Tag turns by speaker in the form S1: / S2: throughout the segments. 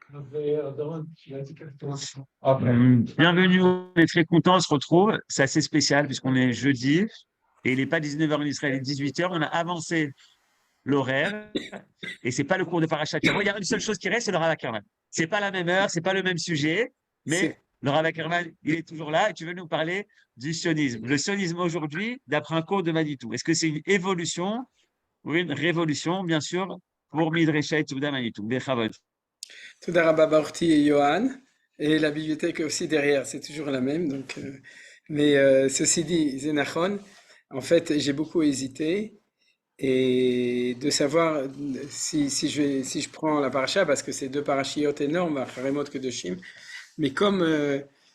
S1: Bienvenue, on est très content, on se retrouve. C'est assez spécial puisqu'on est jeudi et il n'est pas 19h en Israël, il est 18h. On a avancé l'horaire et c'est pas le cours de Parashat Shavua. Il y a une seule chose qui reste, c'est le Rav Ackerman. C'est pas la même heure, c'est pas le même sujet,
S2: C'est
S1: mais le Rav Ackerman, il est toujours là et tu veux nous parler du sionisme. Le sionisme aujourd'hui, d'après un cours de Manitou. Est-ce que c'est une évolution ou une révolution, bien sûr, pour Midrashay Tzuda Manitou? Bechavod.
S2: Toudarabah Baorti et Johan, et la bibliothèque aussi derrière, c'est toujours la même. Donc, ceci dit, Zénachon, en fait, j'ai beaucoup hésité et de savoir si je prends la paracha, parce que c'est deux parachiotes énormes, Haremot Kedoshim, mais comme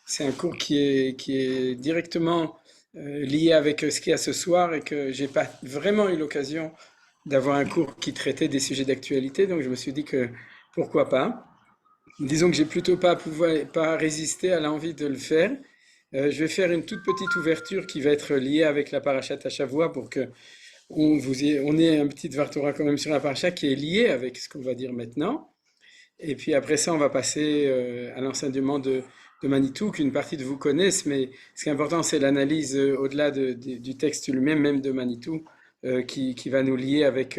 S2: c'est un cours qui est directement lié avec ce qu'il y a ce soir et que j'ai pas vraiment eu l'occasion d'avoir un cours qui traitait des sujets d'actualité, donc je me suis dit que pourquoi pas. Disons que j'ai plutôt pas résisté à l'envie de le faire. Je vais faire une toute petite ouverture qui va être liée avec la parashat Hashavua pour que on ait un petit Dvar Torah quand même sur la paracha qui est lié avec ce qu'on va dire maintenant. Et puis après ça, on va passer à l'enseignement de Manitou, qu'une partie de vous connaissent, mais ce qui est important, c'est l'analyse au-delà du texte lui-même, même de Manitou, qui va nous lier avec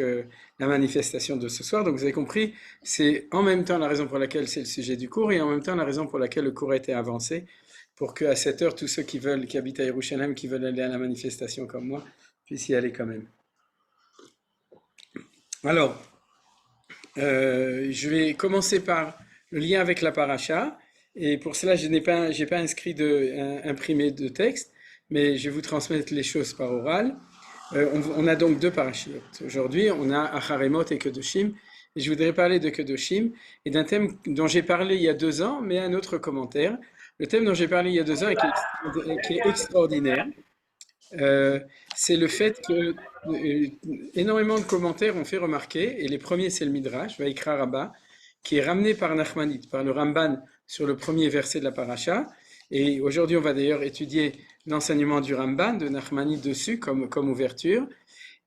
S2: la manifestation de ce soir. Donc vous avez compris, c'est en même temps la raison pour laquelle c'est le sujet du cours et en même temps la raison pour laquelle le cours a été avancé, pour qu'à cette heure, tous ceux qui habitent à Yerushalayim, qui veulent aller à la manifestation comme moi, puissent y aller quand même. Alors, je vais commencer par le lien avec la paracha, et pour cela, j'ai pas imprimé de texte, mais je vais vous transmettre les choses par oral. On a donc deux parachiotes. Aujourd'hui, on a Acharemot et Kedoshim, et je voudrais parler de Kedoshim et d'un thème dont j'ai parlé il y a 2 ans, mais un autre commentaire. Le thème dont j'ai parlé il y a 2 ans et qui est extraordinaire, c'est le fait que énormément de commentaires ont fait remarquer, et les premiers c'est le Midrash, Vaikra Rabbah, qui est ramené par Nachmanide, par le Ramban, sur le premier verset de la paracha. Et aujourd'hui, on va d'ailleurs étudier l'enseignement du Ramban, de Nachmanide dessus, comme ouverture.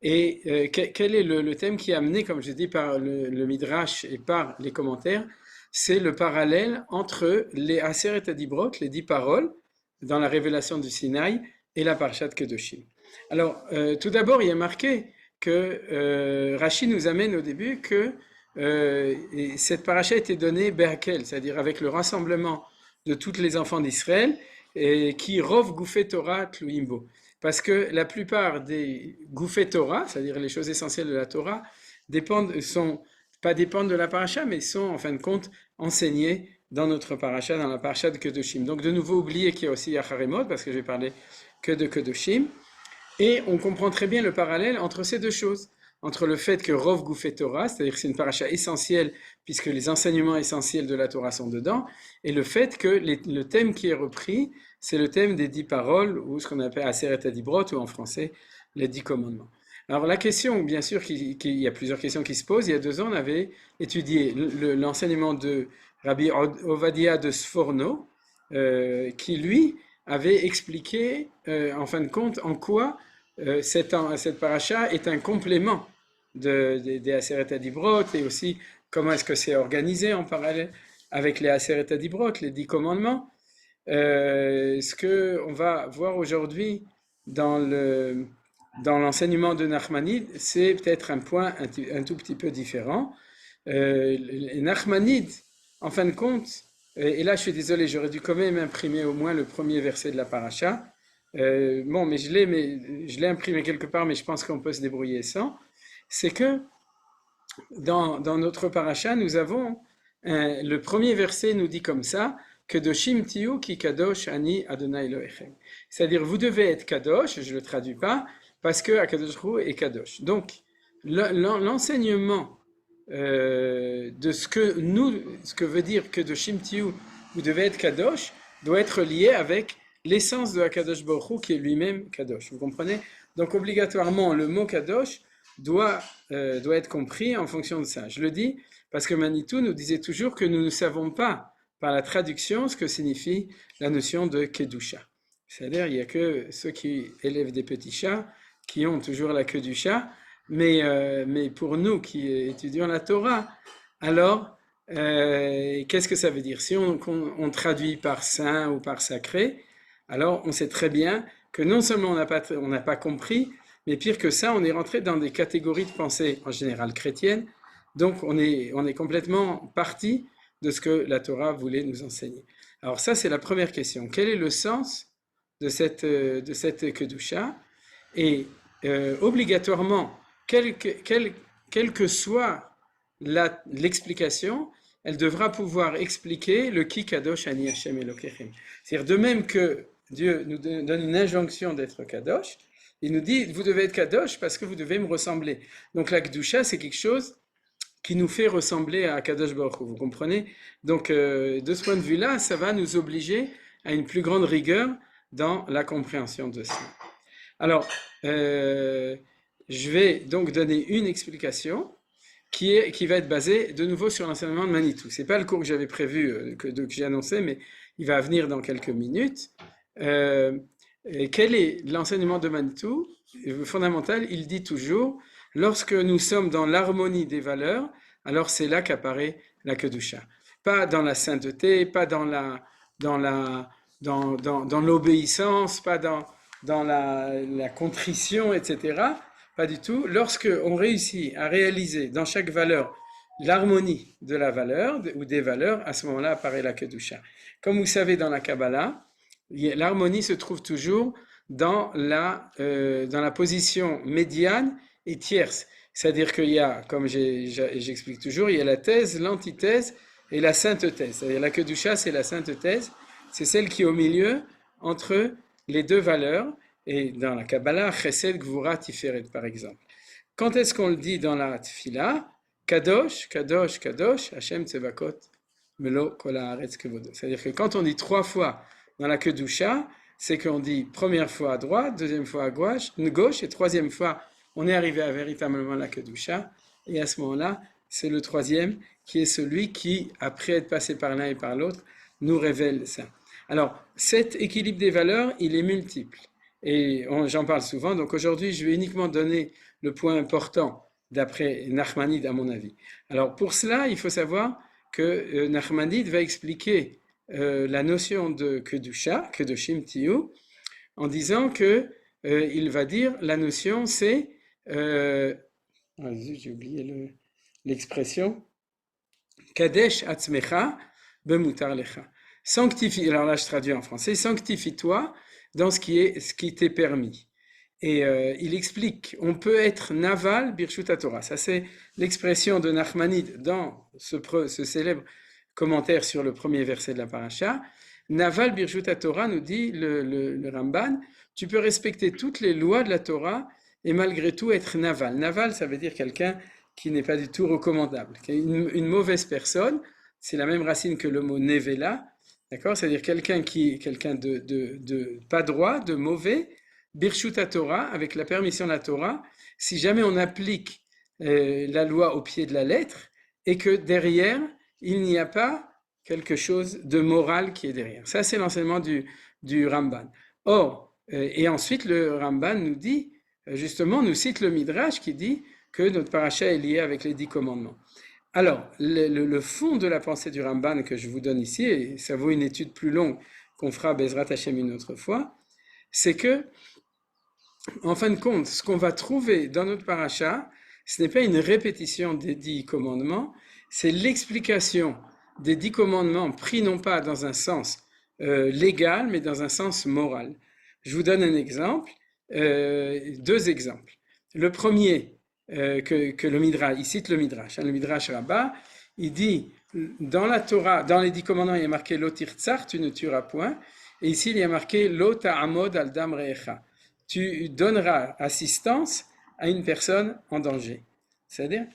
S2: Et quel est le thème qui est amené, comme je dis, par le Midrash et par les commentaires? C'est le parallèle entre les Aseret Adibrot, les 10 paroles, dans la révélation du Sinaï, et la Parashat Kedoshim. Alors, tout d'abord, il y a marqué que Rashi nous amène au début que cette paracha était donnée Behakel, c'est-à-dire avec le rassemblement de tous les enfants d'Israël, qui rov Goufet Torah Tluimbo. Parce que la plupart des Goufet Torah, c'est-à-dire les choses essentielles de la Torah, pas dépendent de la paracha, mais sont en fin de compte enseignées dans notre paracha, dans la paracha de Kedoshim. Donc de nouveau, oubliez qu'il y a aussi Acharemot, parce que je vais parler que de Kedoshim. Et on comprend très bien le parallèle entre ces deux choses. Entre le fait que Rov Goufet Torah, c'est-à-dire que c'est une paracha essentielle, puisque les enseignements essentiels de la Torah sont dedans, et le fait que le thème qui est repris, c'est le thème des 10 paroles, ou ce qu'on appelle Aseret Adibrot, ou en français, les 10 commandements. Alors la question, bien sûr, il y a plusieurs questions qui se posent. Il y a 2 ans, on avait étudié l'enseignement de Rabbi Ovadia de Sforno, qui lui avait expliqué, en fin de compte, en quoi cette paracha est un complément des Aseret Adibrot, et aussi comment est-ce que c'est organisé en parallèle avec les Aseret Adibrot, les 10 commandements. Ce qu'on va voir aujourd'hui dans l'enseignement de Nachmanide, c'est peut-être un point un tout petit peu différent. Nachmanide, en fin de compte, et là je suis désolé, j'aurais dû quand même imprimer au moins le premier verset de la paracha. Mais je l'ai imprimé quelque part, mais je pense qu'on peut se débrouiller sans. C'est que dans notre paracha, nous avons le premier verset nous dit comme ça, Kedoshim tiyu ki kadosh ani Adonai Elohechem. C'est-à-dire, vous devez être kadosh, je ne le traduis pas, parce que Akadosh Hu est kadosh. Donc, l'enseignement de ce que veut dire Kedoshim tiyu, vous devez être kadosh, doit être lié avec l'essence de Akadosh Baruch Hu qui est lui-même kadosh. Vous comprenez? Donc, obligatoirement, le mot kadosh doit être compris en fonction de ça. Je le dis parce que Manitou nous disait toujours que nous ne savons pas par la traduction ce que signifie la notion de Kedusha. C'est-à-dire, il n'y a que ceux qui élèvent des petits chats qui ont toujours la queue du chat, mais pour nous qui étudions la Torah, alors Qu'est-ce que ça veut dire? Si on traduit par saint ou par sacré, alors on sait très bien que non seulement on n'a pas compris, mais pire que ça, on est rentré dans des catégories de pensée en général chrétiennes. Donc on est complètement parti de ce que la Torah voulait nous enseigner. Alors ça, c'est la première question. Quel est le sens de cette Kedusha? Et obligatoirement, quelle que soit l'explication, elle devra pouvoir expliquer le Ki Kadosh Ani Hashem Elokechem. C'est-à-dire, de même que Dieu nous donne une injonction d'être Kadosh, il nous dit, vous devez être Kadosh parce que vous devez me ressembler. Donc la Kedusha, c'est quelque chose qui nous fait ressembler à Kadosh Baruch Hu, vous comprenez? Donc de ce point de vue-là, ça va nous obliger à une plus grande rigueur dans la compréhension de ça. Alors, je vais donc donner une explication qui va être basée de nouveau sur l'enseignement de Manitou. Ce n'est pas le cours que j'avais prévu, que j'ai annoncé, mais il va venir dans quelques minutes. Quel est l'enseignement de Manitou? Fondamental, il dit toujours, lorsque nous sommes dans l'harmonie des valeurs, alors c'est là qu'apparaît la Kedusha. Pas dans la sainteté, pas dans l'obéissance, pas dans la contrition, etc. Pas du tout. Lorsque on réussit à réaliser dans chaque valeur l'harmonie de la valeur ou des valeurs, à ce moment-là apparaît la Kedusha. Comme vous savez dans la Kabbalah, l'harmonie se trouve toujours dans la position médiane et tierce. C'est-à-dire qu'il y a, comme j'explique toujours, il y a la thèse, l'antithèse et la sainte-thèse. C'est-à-dire la Kedusha, c'est la sainte-thèse, c'est celle qui est au milieu entre les deux valeurs. Et dans la Kabbalah, Chesed, Gvura, Tiferet, par exemple. Quand est-ce qu'on le dit dans la Tfila? Kadosh, Kadosh, Kadosh, Hashem Tzevakot, Melo Kol Haaretz Kevodo. C'est-à-dire que quand on dit 3 fois dans la Kedusha, c'est qu'on dit première fois à droite, deuxième fois à gauche, et troisième fois, on est arrivé à véritablement la Kedusha. Et à ce moment-là, c'est le troisième qui est celui qui, après être passé par l'un et par l'autre, nous révèle ça. Alors, cet équilibre des valeurs, il est multiple. Et j'en parle souvent, donc aujourd'hui je vais uniquement donner le point important d'après Nachmanide à mon avis. Alors pour cela, il faut savoir que Nachmanide va expliquer la notion de Kedusha, Kedoshim Tiyu, en disant que il va dire la notion c'est j'ai oublié l'expression Kadesh Atzmecha Bemutar Lecha. Sanctifie, alors là je traduis en français, sanctifie-toi dans ce qui t'est permis. Et il explique, on peut être naval birshut Torah. Ça c'est l'expression de Nachmanide dans ce célèbre commentaire sur le premier verset de la paracha. Naval birshut Torah, nous dit le Ramban, tu peux respecter toutes les lois de la Torah et malgré tout être naval. Naval, ça veut dire quelqu'un qui n'est pas du tout recommandable, une mauvaise personne. C'est la même racine que le mot nevela. D'accord? C'est-à-dire quelqu'un de pas droit, de mauvais, birshut Torah, avec la permission de la Torah, si jamais on applique la loi au pied de la lettre et que derrière, il n'y a pas quelque chose de moral qui est derrière. Ça, c'est l'enseignement du Ramban. Or, et ensuite, le Ramban nous dit, justement, nous cite le Midrash qui dit que notre paracha est lié avec les 10 commandements. Alors, le fond de la pensée du Ramban que je vous donne ici, et ça vaut une étude plus longue qu'on fera Bezrat Hashem une autre fois, c'est que, en fin de compte, ce qu'on va trouver dans notre paracha, ce n'est pas une répétition des 10 commandements, c'est l'explication des 10 commandements pris non pas dans un sens légal, mais dans un sens moral. Je vous donne un exemple, 2 exemples. Le premier, que le Midrash, il cite le Midrash, le Midrash Rabbah, il dit, dans la Torah, dans les 10 commandements, il y a marqué Lo tirtsar, tu ne tueras point, et ici il y a marqué Lo ta'amod al dam re'echa, tu donneras assistance à une personne en danger. C'est-à-dire,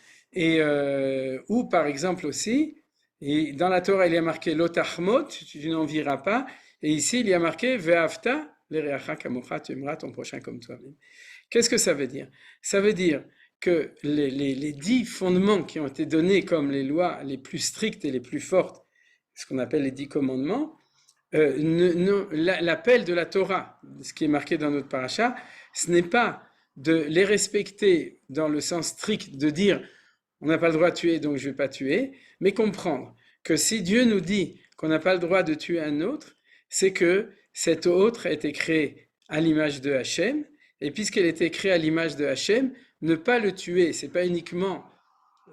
S2: ou par exemple aussi, et dans la Torah il y a marqué Lo ta'chmod, tu n'envieras pas, et ici il y a marqué Ve'avta l'ereacha kamocha, tu aimeras ton prochain comme toi-même. Qu'est-ce que ça veut dire? Ça veut dire que les 10 fondements qui ont été donnés comme les lois les plus strictes et les plus fortes, ce qu'on appelle les 10 commandements, l'appel de la Torah, ce qui est marqué dans notre paracha, ce n'est pas de les respecter dans le sens strict de dire on n'a pas le droit de tuer, donc je ne vais pas tuer, mais comprendre que si Dieu nous dit qu'on n'a pas le droit de tuer un autre, c'est que cet autre a été créé à l'image de Hachem, et puisqu'elle a été créée à l'image de Hachem, ne pas le tuer, c'est pas uniquement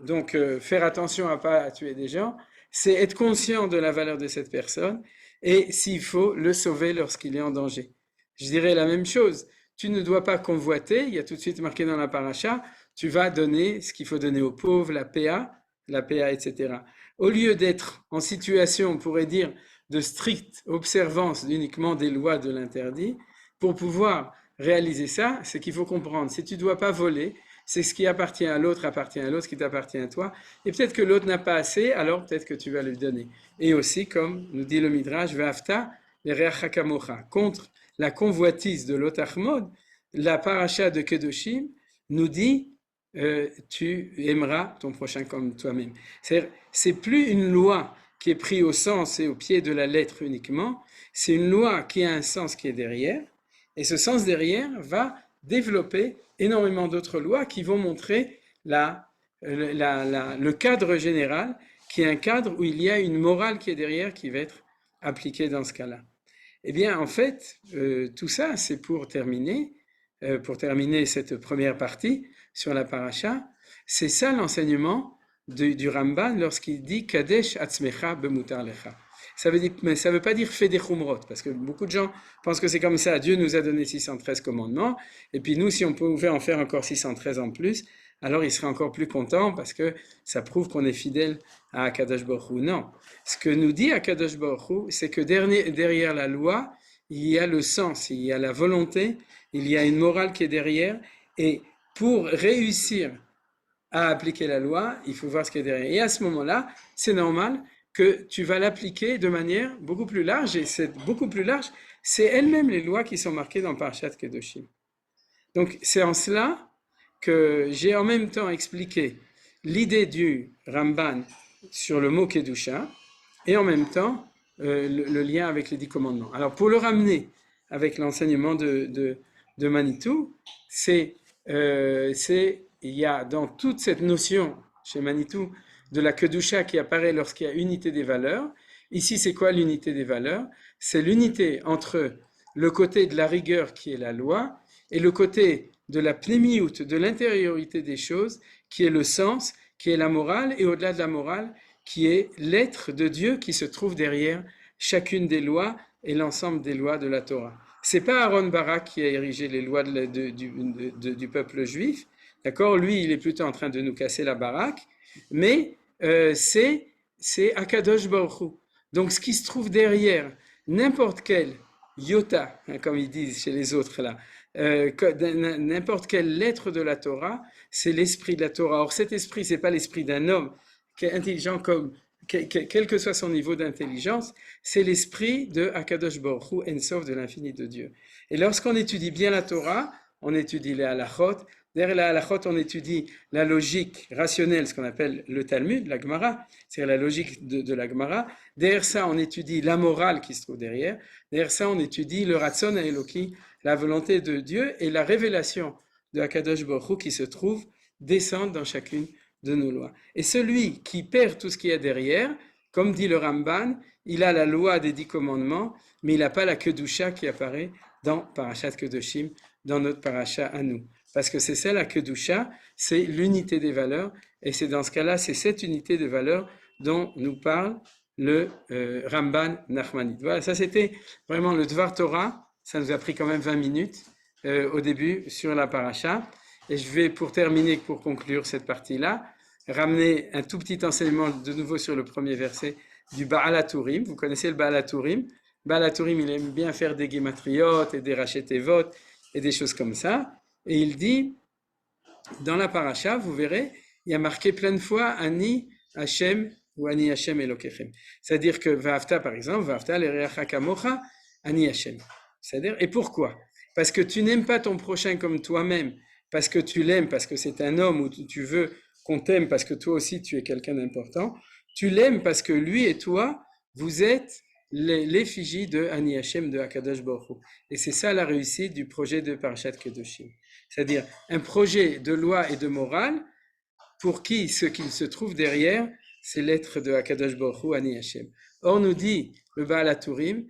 S2: donc faire attention à pas tuer des gens, c'est être conscient de la valeur de cette personne et s'il faut le sauver lorsqu'il est en danger. Je dirais la même chose. Tu ne dois pas convoiter, il y a tout de suite marqué dans la paracha, tu vas donner ce qu'il faut donner aux pauvres, la PA, etc. Au lieu d'être en situation, on pourrait dire, de stricte observance uniquement des lois de l'interdit, pour pouvoir réaliser ça, c'est qu'il faut comprendre. Si tu ne dois pas voler, c'est ce qui appartient à l'autre, ce qui t'appartient à toi. Et peut-être que l'autre n'a pas assez, alors peut-être que tu vas lui donner. Et aussi, comme nous dit le Midrash, Ve'afta l'ereach kamocha, contre la convoitise de l'Otachmod, la paracha de Kedoshim nous dit tu aimeras ton prochain comme toi-même. C'est plus une loi qui est prise au sens et au pied de la lettre uniquement, c'est une loi qui a un sens qui est derrière, et ce sens derrière va développer énormément d'autres lois qui vont montrer le cadre général, qui est un cadre où il y a une morale qui est derrière qui va être appliquée dans ce cas-là. Eh bien, en fait, tout ça, c'est pour terminer cette première partie sur la paracha. C'est ça l'enseignement du Ramban lorsqu'il dit Kadesh atzmecha bemutar lecha. Mais ça veut pas dire fais des chumrot, parce que beaucoup de gens pensent que c'est comme ça. Dieu nous a donné 613 commandements, et puis nous, si on pouvait en faire encore 613 en plus, alors il serait encore plus content, parce que ça prouve qu'on est fidèle à Akadosh Baruch Hu. Non. Ce que nous dit Akadosh Baruch Hu, c'est que derrière la loi, il y a le sens, il y a la volonté, il y a une morale qui est derrière, et pour réussir à appliquer la loi, il faut voir ce qui est derrière. Et à ce moment-là, c'est normal que tu vas l'appliquer de manière beaucoup plus large, et c'est beaucoup plus large, c'est elles-mêmes les lois qui sont marquées dans Parashat Kedoshim. Donc c'est en cela que j'ai en même temps expliqué l'idée du Ramban sur le mot Kedusha, et en même temps le lien avec les 10 commandements. Alors pour le ramener avec l'enseignement de Manitou, il y a dans toute cette notion chez Manitou de la Kedusha qui apparaît lorsqu'il y a unité des valeurs. Ici, c'est quoi l'unité des valeurs? C'est l'unité entre le côté de la rigueur qui est la loi et le côté de la pnémiout, de l'intériorité des choses, qui est le sens, qui est la morale, et au-delà de la morale, qui est l'être de Dieu qui se trouve derrière chacune des lois et l'ensemble des lois de la Torah. C'est pas Aaron Barak qui a érigé les lois du peuple juif, d'accord? Lui, il est plutôt en train de nous casser la baraque, mais c'est Akadosh Baruch Hu. Donc, ce qui se trouve derrière n'importe quel iota, hein, comme ils disent chez les autres là, n'importe quelle lettre de la Torah, c'est l'esprit de la Torah. Or, cet esprit, c'est pas l'esprit d'un homme qui est intelligent quel que soit son niveau d'intelligence, c'est l'esprit de Akadosh Baruch Hu, Ensof, de l'infini de Dieu. Et lorsqu'on étudie bien la Torah, on étudie les halachot. Derrière la halachot, on étudie la logique rationnelle, ce qu'on appelle le Talmud, la Gemara, c'est-à-dire la logique de la Gemara. Derrière ça, on étudie la morale qui se trouve derrière. Derrière ça, on étudie le Ratzon Eloki, la volonté de Dieu et la révélation de Akadosh Baruch Hu qui se trouve descendre dans chacune de nos lois. Et celui qui perd tout ce qu'il y a derrière, comme dit le Ramban, il a la loi des 10 commandements, mais il n'a pas la Kedusha qui apparaît dans Parashat Kedoshim, dans notre paracha à nous. Parce que c'est ça la Kedusha, c'est l'unité des valeurs, et c'est dans ce cas-là, c'est cette unité de valeurs dont nous parle le Ramban Nachmanide. Voilà, ça c'était vraiment le Dvar Torah, ça nous a pris quand même 20 minutes au début sur la paracha. Et je vais, pour terminer, pour conclure cette partie-là, ramener un tout petit enseignement de nouveau sur le premier verset du Baal HaTurim. Vous connaissez le Baal HaTurim? Baal HaTurim, il aime bien faire des guématriotes et des rachetevot et des choses comme ça. Et il dit, dans la paracha, vous verrez, il y a marqué plein de fois Ani Hashem ou Ani Hashem Elokechem. C'est-à-dire que Va'afta, par exemple, Va'afta l'ereach kamocha Ani Hashem. C'est-à-dire, et pourquoi? Parce que tu n'aimes pas ton prochain comme toi-même, parce que tu l'aimes, parce que c'est un homme, ou tu veux qu'on t'aime parce que toi aussi tu es quelqu'un d'important. Tu l'aimes parce que lui et toi, vous êtes l'effigie de Ani Hashem de Akadosh Baruch Hu. Et c'est ça la réussite du projet de Parashat Kedoshim. C'est-à-dire un projet de loi et de morale pour qui ce qu'il se trouve derrière, c'est l'être de Akadosh Baruch Hu, Ani Hashem. Or, nous dit le Baal HaTurim,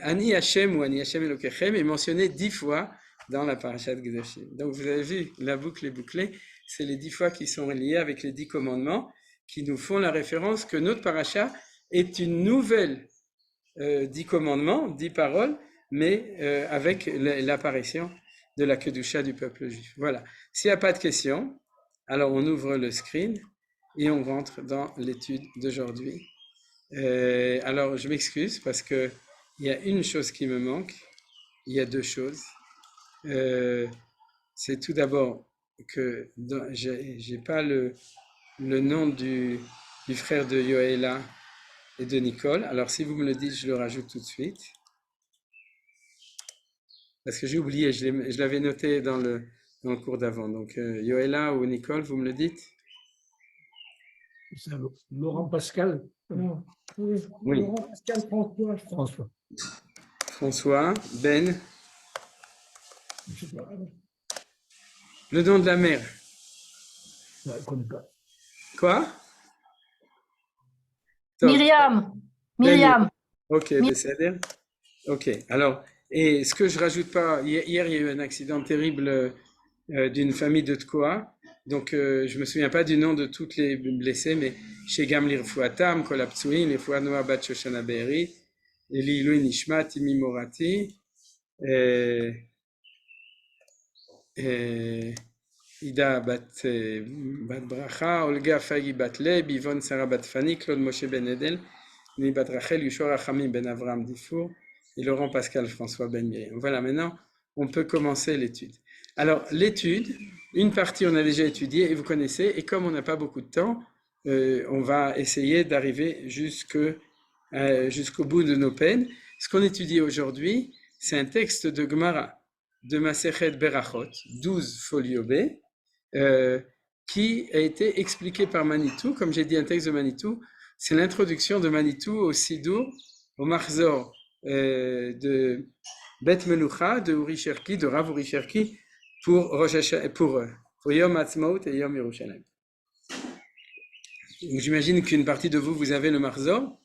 S2: Ani Hashem ou Ani Hashem Elokechem est mentionné 10 fois dans la Parashat Kedoshim. Donc, vous avez vu, la boucle est bouclée, c'est les 10 fois qui sont liées avec les 10 commandements qui nous font la référence que notre parasha est une nouvelle 10 commandements, 10 paroles, mais avec l'apparition de la Kedusha du peuple juif. Voilà. S'il n'y a pas de questions, alors on ouvre le screen et on rentre dans l'étude d'aujourd'hui. Alors je m'excuse parce qu'il y a une chose qui me manque, il y a 2 choses. C'est tout d'abord que j'ai pas le nom du frère de Yoéla et de Nicole. Alors si vous me le dites, je le rajoute tout de suite. Parce que j'ai oublié, je l'avais noté dans le cours d'avant. Donc Yoéla ou Nicole, vous me le dites?
S3: C'est Laurent Pascal.
S4: Non.
S2: Oui.
S4: Laurent Pascal François.
S2: François, Ben,
S4: Je sais pas.
S2: le nom de la mère.
S3: Je ne connais pas.
S2: Quoi? Top.
S5: Myriam. Myriam.
S2: Ok, Besséder. Ok, alors, et ce que je rajoute pas, hier il y a eu un accident terrible d'une famille de Tkoa, donc je me souviens pas du nom de toutes les blessés, mais chez Gamlir Fouatam, Kolaptsuin, les Fouanoa Bat Shoshana Be'eri, Eli Ilui Nishma, Timi Morati, Ida Bat Bracha, Olga Fagi Bat Leb, Yvonne Sarah Bat Fani, Claude Moshe Ben Edel, Ni Bat Rachel, Yushua Rachamim Ben Avram Difour, et Laurent Pascal François Ben Miriam. Voilà, maintenant, on peut commencer l'étude. Alors, l'étude, une partie on a déjà étudié et vous connaissez, et comme on n'a pas beaucoup de temps, on va essayer d'arriver jusqu'au bout de nos peines. Ce qu'on étudie aujourd'hui, c'est un texte de Gemara, de Masechet Berachot, 12 folio B, qui a été expliqué par Manitou. Comme j'ai dit, un texte de Manitou, c'est l'introduction de Manitou au Sidour, au Marzor de Bet Melucha, de Uri Cherki, de Rav Uri Cherki, pour Yom Ha'atzmaut et Yom Yerushalayim. J'imagine qu'une partie de vous avez le Marzor,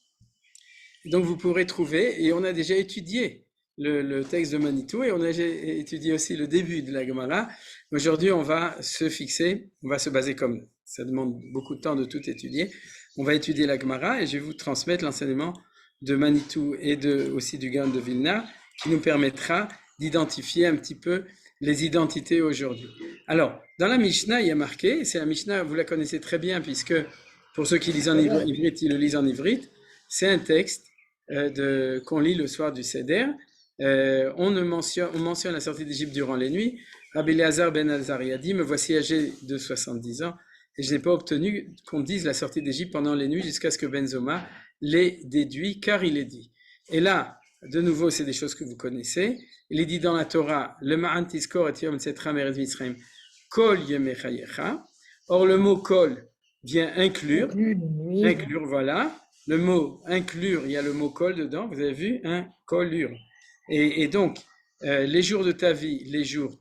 S2: donc vous pourrez trouver, et on a déjà étudié le texte de Manitou, et on a déjà étudié aussi le début de la Gemara. Aujourd'hui, on va se fixer, on va se baser comme ça demande beaucoup de temps de tout étudier. On va étudier la Gemara, et je vais vous transmettre l'enseignement de Manitou et aussi du Gaon de Vilna, qui nous permettra d'identifier un petit peu les identités aujourd'hui. Alors, dans la Mishnah, il y a marqué, c'est la Mishnah, vous la connaissez très bien, puisque pour ceux qui lisent en ivrite, ils le lisent en ivrite, c'est un texte qu'on lit le soir du Seder. On mentionne la sortie d'Égypte durant les nuits. Rabbi Eliezer ben Azariah dit, me voici âgé de 70 ans, et je n'ai pas obtenu qu'on dise la sortie d'Égypte pendant les nuits jusqu'à ce que Benzoma l'ait déduit, car il est dit. Et là, de nouveau, c'est des choses que vous connaissez. Il est dit dans la Torah, le ma'an tizkor et yom tzetra meretz Mitzrayim, kol yemei chayecha. Or, le mot kol vient inclure, voilà. Le mot inclure, il y a le mot kol dedans, vous avez vu, kolure. Et donc, les jours de ta vie,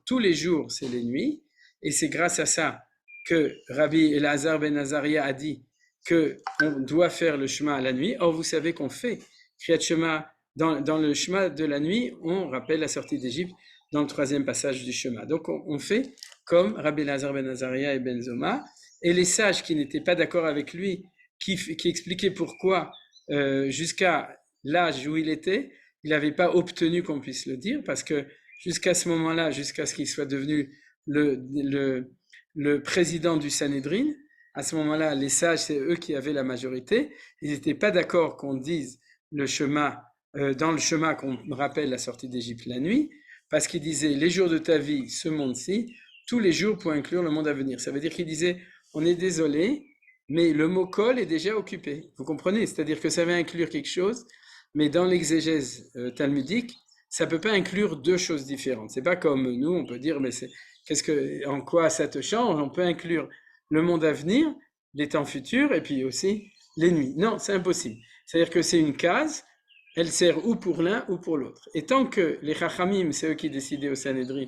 S2: tous les jours, c'est les nuits. Et c'est grâce à ça que Rabbi Elazar ben Azariah a dit qu'on doit faire le Shema à la nuit. Or, vous savez qu'on fait Kriyat Shema dans le Shema de la nuit, on rappelle la sortie d'Égypte dans le 3e passage du Shema. Donc, on fait comme Rabbi Elazar ben Azariah et Ben Zoma. Et les sages qui n'étaient pas d'accord avec lui, qui expliquaient pourquoi, jusqu'à l'âge où il était, il n'avait pas obtenu qu'on puisse le dire, parce que jusqu'à ce moment-là, jusqu'à ce qu'il soit devenu le président du Sanhédrin, à ce moment-là, les sages, c'est eux qui avaient la majorité. Ils n'étaient pas d'accord qu'on dise le Shema, dans le Shema qu'on rappelle la sortie d'Égypte la nuit, parce qu'ils disaient les jours de ta vie, ce monde-ci, tous les jours pour inclure le monde à venir. Ça veut dire qu'ils disaient, on est désolé, mais le mot kol est déjà occupé. Vous comprenez? C'est-à-dire que ça va inclure quelque chose, mais dans l'exégèse talmudique, ça peut pas inclure 2 choses différentes. C'est pas comme nous, on peut dire, mais en quoi ça te change? On peut inclure le monde à venir, les temps futurs, et puis aussi les nuits. Non, c'est impossible. C'est-à-dire que c'est une case, elle sert ou pour l'un ou pour l'autre. Et tant que les Chachamim, c'est eux qui décidaient au Sanhédrin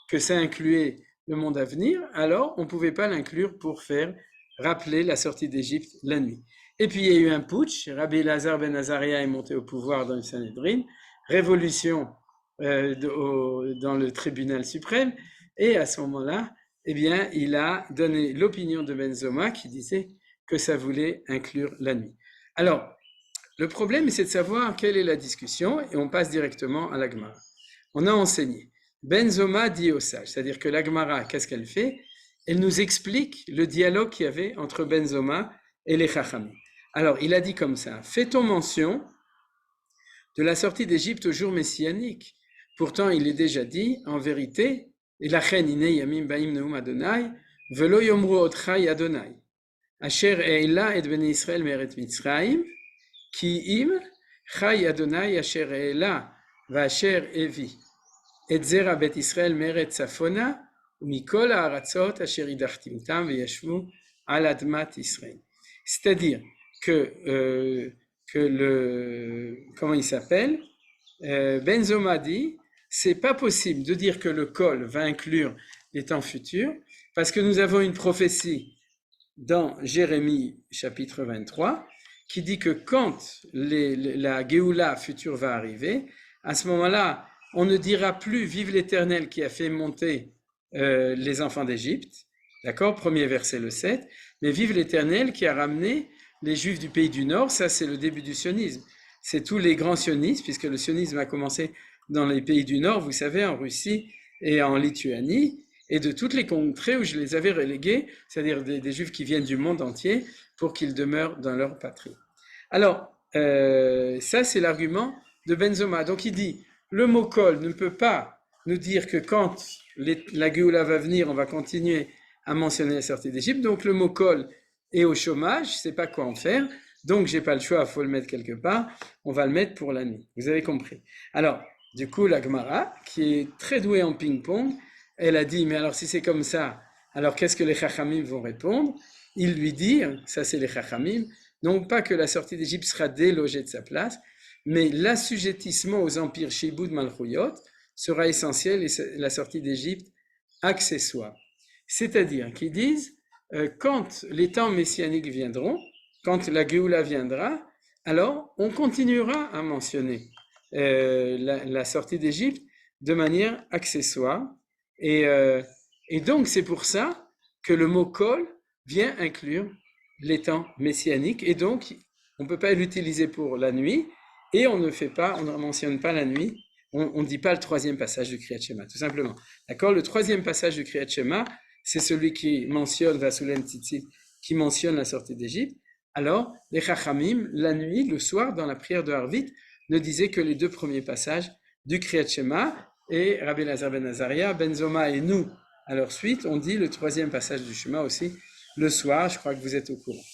S2: que ça incluait le monde à venir, alors on ne pouvait pas l'inclure pour faire rappeler la sortie d'Égypte la nuit. Et puis il y a eu un putsch, Rabbi Elazar ben Azaria est monté au pouvoir dans le Sanhédrin, révolution dans le tribunal suprême, et à ce moment-là, eh bien, il a donné l'opinion de Ben Zoma qui disait que ça voulait inclure la nuit. Alors, le problème, c'est de savoir quelle est la discussion, et on passe directement à la Gemara. On a enseigné. Ben Zoma dit aux sages, c'est-à-dire que la Gemara, qu'est-ce qu'elle fait? Elle nous explique le dialogue qu'il y avait entre Ben Zoma et les Chachamim. Alors, il a dit comme ça, fait-on mention de la sortie d'Égypte au jour messianique? Pourtant, il est déjà dit, en vérité, et la chen ine yamim baim neum Adonai, velo yomru otchai Adonai, asher eila et bnei Israël meret Mitzrayim, ki im chai Adonai asher eila va asher evi, et zera bet Israël meret Safona, umikol ha'aratzot asher idachtim tam veyashvu al admat Israël. C'est-à-dire que comment il s'appelle, Ben Zoma dit, c'est pas possible de dire que le kol va inclure les temps futurs, parce que nous avons une prophétie dans Jérémie chapitre 23, qui dit que quand la Géoula future va arriver, à ce moment-là, on ne dira plus « Vive l'Éternel qui a fait monter les enfants d'Égypte », d'accord, premier verset le 7, mais « Vive l'Éternel qui a ramené les Juifs du pays du Nord », ça c'est le début du sionisme. C'est tous les grands sionistes, puisque le sionisme a commencé dans les pays du Nord, vous savez, en Russie et en Lituanie, et de toutes les contrées où je les avais relégués, c'est-à-dire des Juifs qui viennent du monde entier, pour qu'ils demeurent dans leur patrie. Alors, ça c'est l'argument de Ben Zoma. Donc il dit, le mot kol ne peut pas nous dire que quand la Géoula va venir, on va continuer à mentionner la sortie d'Égypte, donc le mot kol est au chômage, je ne sais pas quoi en faire, donc j'ai pas le choix, il faut le mettre quelque part, on va le mettre pour la nuit. Vous avez compris. Alors, du coup, la Gemara, qui est très douée en ping-pong, elle a dit, mais alors si c'est comme ça, alors qu'est-ce que les Chachamim vont répondre? Ils lui disent, ça c'est les Chachamim, non pas que la sortie d'Égypte sera délogée de sa place, mais l'assujettissement aux empires Shiboud Malchuyot sera essentiel et la sortie d'Égypte accessoire. C'est-à-dire qu'ils disent, quand les temps messianiques viendront, quand la Géoula viendra, alors on continuera à mentionner la sortie d'Égypte de manière accessoire. Et donc c'est pour ça que le mot kol vient inclure les temps messianiques. Et donc on ne peut pas l'utiliser pour la nuit et on ne mentionne pas la nuit. On ne dit pas le troisième passage du Kriyat Shema, tout simplement. D'accord? Le troisième passage du Kriyat Shema, c'est celui qui mentionne Vasulen Tzitzit, qui mentionne la sortie d'Égypte. Alors, les Chachamim, la nuit, le soir, dans la prière de Harvit, ne disaient que les deux premiers passages du Kriyat Shema, et Rabbi Elazar ben Azaria, Ben Zoma et nous, à leur suite, on dit le troisième passage du Shema aussi, le soir, je crois que vous êtes au courant.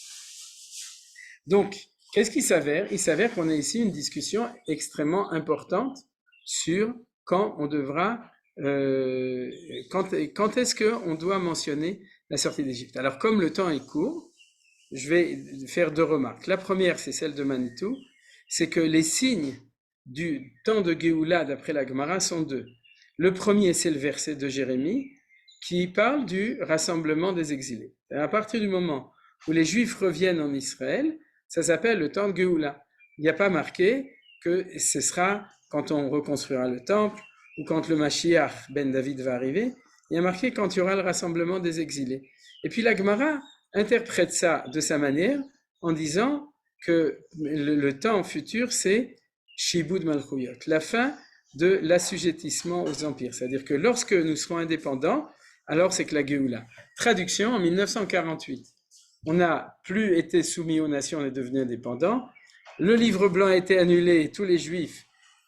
S2: Donc, qu'est-ce qui s'avère? Il s'avère qu'on a ici une discussion extrêmement importante sur quand on devra, quand est-ce qu'on doit mentionner la sortie d'Égypte. Alors, comme le temps est court, je vais faire deux remarques. La première, c'est celle de Manitou, c'est que les signes du temps de Géoula, d'après la Gemara, sont deux. Le premier, c'est le verset de Jérémie, qui parle du rassemblement des exilés. Et à partir du moment où les Juifs reviennent en Israël, ça s'appelle le temps de Géoula. Il n'y a pas marqué que ce sera quand on reconstruira le temple, ou quand le Mashiach ben David va arriver. Il y a marqué quand il y aura le rassemblement des exilés. Et puis la Gemara interprète ça de sa manière en disant que le temps futur, c'est Shibud Malchuyot, la fin de l'assujettissement aux empires. C'est-à-dire que lorsque nous serons indépendants, alors c'est que la Géoula. Traduction, en 1948, on n'a plus été soumis aux nations, on est devenu indépendants. Le livre blanc a été annulé, tous les Juifs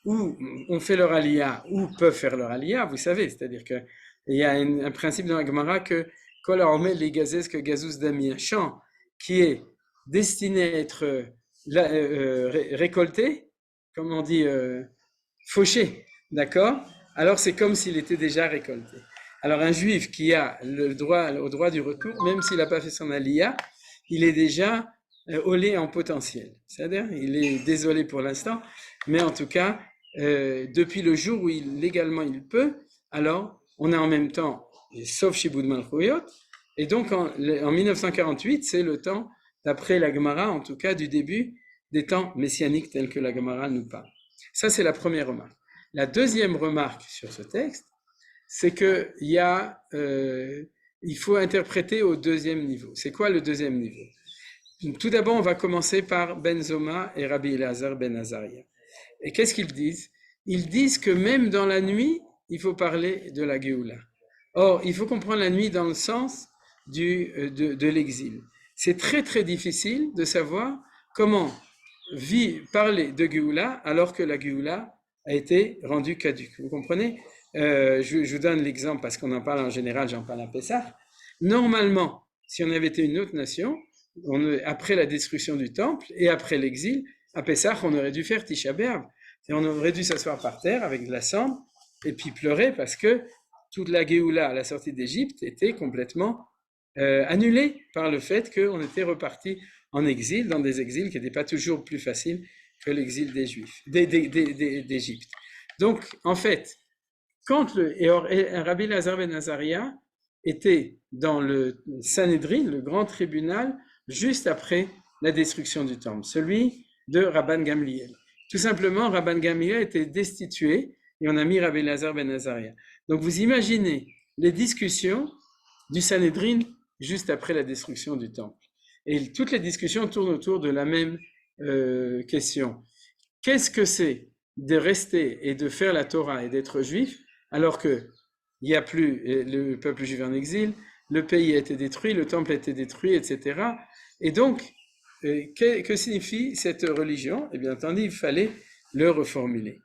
S2: ou ont fait leur aliyah ou peuvent faire leur aliyah, vous savez, c'est-à-dire qu'il y a un principe dans la Gemara que Kol haomer li gazez que gazous dami, un champ qui est destiné à être récolté, comme on dit, fauché, d'accord? Alors c'est comme s'il était déjà récolté. Alors un juif qui a le droit, au droit du retour, même s'il n'a pas fait son aliyah, il est déjà olé en potentiel. C'est-à-dire, il est désolé pour l'instant, mais en tout cas, depuis le jour où légalement il peut, alors on a en même temps, sauf Shibud Malchuyot, Et donc, en 1948, c'est le temps, d'après la Gemara, en tout cas, du début des temps messianiques tels que la Gemara nous parle. Ça, c'est la première remarque. La deuxième remarque sur ce texte, c'est que il faut interpréter au deuxième niveau. C'est quoi le deuxième niveau? Tout d'abord, on va commencer par Ben Zoma et Rabbi Elazar ben Azaria. Et qu'est-ce qu'ils disent? Ils disent que même dans la nuit, il faut parler de la Géoula. Or, il faut comprendre la nuit dans le sens de l'exil. C'est très très difficile de savoir comment parler de Géoula alors que la Géoula a été rendue caduque. Vous comprenez? Je vous donne l'exemple parce qu'on en parle en général, j'en parle à Pessah. Normalement, si on avait été une autre nation, après la destruction du temple et après l'exil, à Pessah, on aurait dû faire Tisha B'Av. Et on aurait dû s'asseoir par terre avec de la cendre et puis pleurer parce que toute la Géoula à la sortie d'Égypte était complètement annulée par le fait qu'on était reparti en exil, dans des exils qui n'étaient pas toujours plus faciles que l'exil des Juifs, d'Égypte. Donc, en fait, quand Rabbi Elazar ben Azaria était dans le Sanhédrin, le grand tribunal, juste après la destruction du temple, celui de Rabban Gamliel. Tout simplement, Rabban Gamliel était destitué et on a mis Rabbi Elazar ben Azaria. Donc vous imaginez les discussions du Sanhédrin juste après la destruction du temple. Et toutes les discussions tournent autour de la même question. Qu'est-ce que c'est de rester et de faire la Torah et d'être juif alors qu'il n'y a plus le peuple juif en exil, le pays a été détruit, le temple a été détruit, etc. Et donc, que signifie cette religion? Et bien entendu, il fallait le reformuler.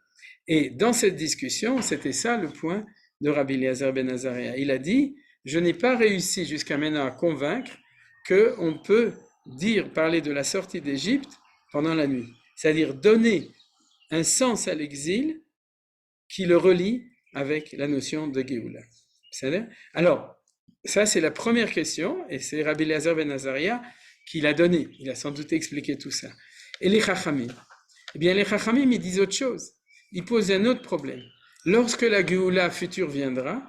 S2: Et dans cette discussion, c'était ça le point de Rabbi Elazar ben Azaria. Il a dit, je n'ai pas réussi jusqu'à maintenant à convaincre qu'on peut parler de la sortie d'Égypte pendant la nuit. C'est-à-dire donner un sens à l'exil qui le relie avec la notion de Géoula. Alors, ça c'est la première question, et c'est Rabbi Elazar ben Azaria qui l'a donné. Il a sans doute expliqué tout ça. Et les Chachamim? Eh bien, les Chachamim, ils disent autre chose. Ils posent un autre problème. Lorsque la Géoula future viendra,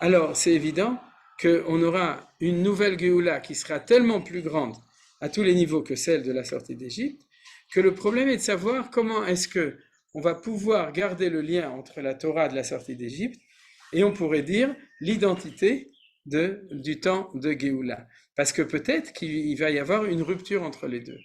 S2: alors c'est évident qu'on aura une nouvelle Géoula qui sera tellement plus grande à tous les niveaux que celle de la sortie d'Égypte, que le problème est de savoir comment est-ce que on va pouvoir garder le lien entre la Torah de la sortie d'Égypte et on pourrait dire l'identité du temps de Géoula. Parce que peut-être qu'il va y avoir une rupture entre les deux.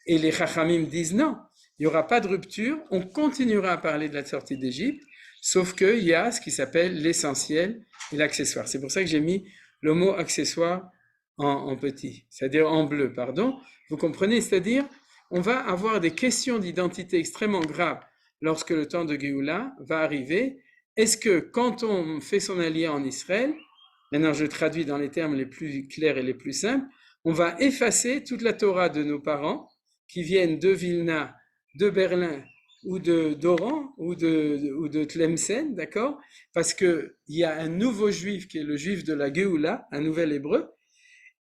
S2: Et les Chachamim disent non, il n'y aura pas de rupture, on continuera à parler de la sortie d'Égypte, sauf qu'il y a ce qui s'appelle l'essentiel et l'accessoire. C'est pour ça que j'ai mis le mot accessoire en petit, c'est-à-dire en bleu, pardon. Vous comprenez, c'est-à-dire on va avoir des questions d'identité extrêmement graves lorsque le temps de Géoula va arriver. Est-ce que quand on fait son allié en Israël, maintenant je traduis dans les termes les plus clairs et les plus simples, on va effacer toute la Torah de nos parents qui viennent de Vilna, de Berlin ou d'Oran ou de Tlemcen, d'accord? Parce qu'il y a un nouveau juif qui est le juif de la Géoula, un nouvel hébreu,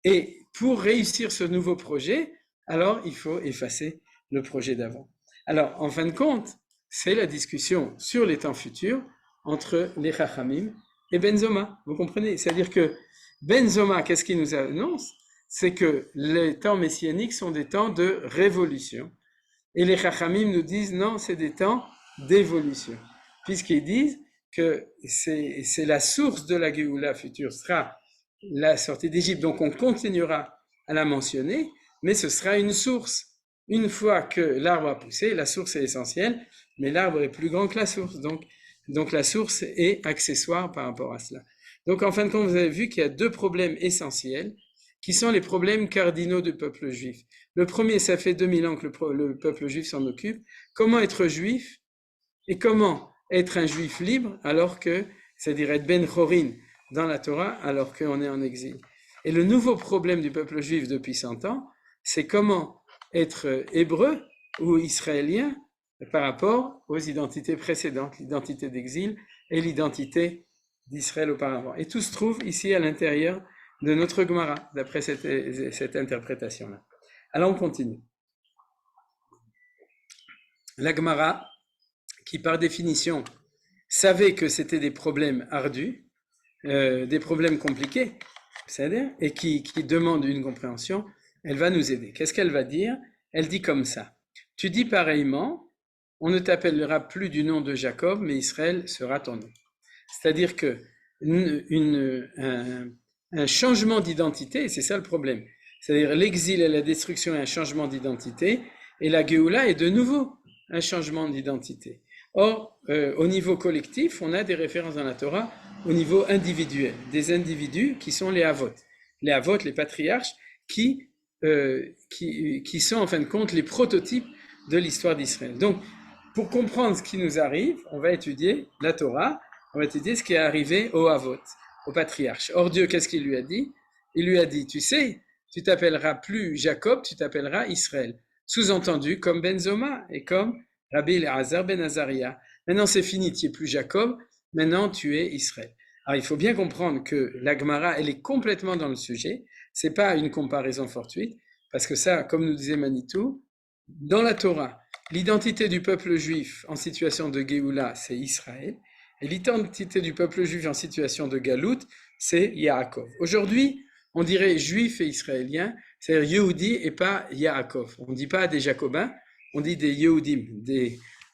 S2: et pour réussir ce nouveau projet, alors il faut effacer le projet d'avant. Alors, en fin de compte, c'est la discussion sur les temps futurs entre les Chachamim et Ben Zoma. Vous comprenez? C'est-à-dire que Ben Zoma, qu'est-ce qu'il nous annonce? C'est que les temps messianiques sont des temps de révolution. Et les Chachamim nous disent non, c'est des temps d'évolution. Puisqu'ils disent que c'est la source de la Géoula future sera la sortie d'Égypte. Donc on continuera à la mentionner, mais ce sera une source. Une fois que l'arbre a poussé, la source est essentielle, mais l'arbre est plus grand que la source. Donc la source est accessoire par rapport à cela. Donc en fin de compte, vous avez vu qu'il y a deux problèmes essentiels qui sont les problèmes cardinaux du peuple juif. Le premier, ça fait 2000 ans que le peuple juif s'en occupe. Comment être juif et comment être un juif libre alors que, c'est-à-dire être Ben Chorin dans la Torah alors qu'on est en exil. Et le nouveau problème du peuple juif depuis 100 ans, c'est comment être hébreu ou israélien par rapport aux identités précédentes, l'identité d'exil et l'identité d'Israël auparavant. Et tout se trouve ici à l'intérieur de notre Gemara, d'après cette interprétation-là. Alors on continue. La Gemara, qui par définition savait que c'était des problèmes ardus, des problèmes compliqués, c'est-à-dire, et qui demande une compréhension, elle va nous aider. Qu'est-ce qu'elle va dire? Elle dit comme ça. Tu dis pareillement, on ne t'appellera plus du nom de Jacob, mais Israël sera ton nom. C'est-à-dire que un changement d'identité, c'est ça le problème. C'est-à-dire l'exil et la destruction est un changement d'identité, et la Géoula est de nouveau un changement d'identité. Or, au niveau collectif, on a des références dans la Torah au niveau individuel, des individus qui sont les Havot. Les Havot, les patriarches, qui sont en fin de compte les prototypes de l'histoire d'Israël. Donc, pour comprendre ce qui nous arrive, on va étudier la Torah, on va étudier ce qui est arrivé aux Havot, aux patriarches. Or Dieu, qu'est-ce qu'il lui a dit? Il lui a dit, tu sais, tu t'appelleras plus Jacob, tu t'appelleras Israël. Sous-entendu, comme Benzoma et comme Rabbi Elazar ben Azaria. Maintenant c'est fini, tu n'es plus Jacob, maintenant tu es Israël. Alors il faut bien comprendre que la Gemara, elle est complètement dans le sujet, c'est pas une comparaison fortuite, parce que ça, comme nous disait Manitou, dans la Torah, l'identité du peuple juif en situation de Géoula, c'est Israël, et l'identité du peuple juif en situation de Galout, c'est Yaakov. Aujourd'hui, on dirait juif et israélien, c'est-à-dire Yehudi et pas Yaakov. On ne dit pas des Jacobins, on dit des Yehudim,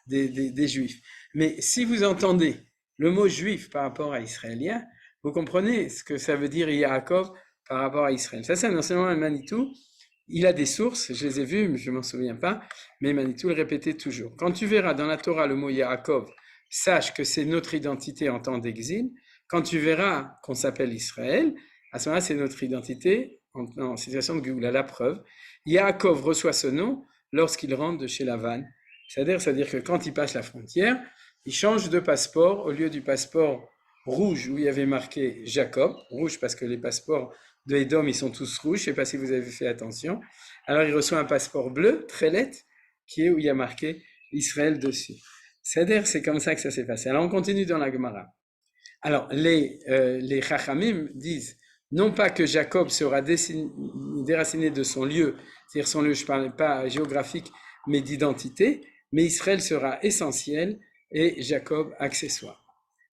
S2: des juifs. Mais si vous entendez le mot juif par rapport à israélien, vous comprenez ce que ça veut dire Yaakov par rapport à Israël. Ça, c'est un enseignement à Manitou. Il a des sources, je les ai vues, mais je ne m'en souviens pas, mais Manitou le répétait toujours. Quand tu verras dans la Torah le mot Yaakov, sache que c'est notre identité en temps d'exil. Quand tu verras qu'on s'appelle Israël, à ce moment-là, c'est notre identité en situation de Géoula. La preuve, Yaakov reçoit ce nom lorsqu'il rentre de chez Lavan. C'est-à-dire que quand il passe la frontière, il change de passeport. Au lieu du passeport rouge où il y avait marqué Jacob, rouge parce que les passeports de Édom, ils sont tous rouges, je ne sais pas si vous avez fait attention. Alors il reçoit un passeport bleu, très lettre, qui est où il y a marqué Israël dessus. C'est-à-dire, c'est comme ça que ça s'est passé. Alors on continue dans la Gemara. Alors les Chachamim disent non pas que Jacob sera déraciné de son lieu, c'est-à-dire son lieu, je ne parle pas géographique, mais d'identité, mais Israël sera essentiel et Jacob accessoire.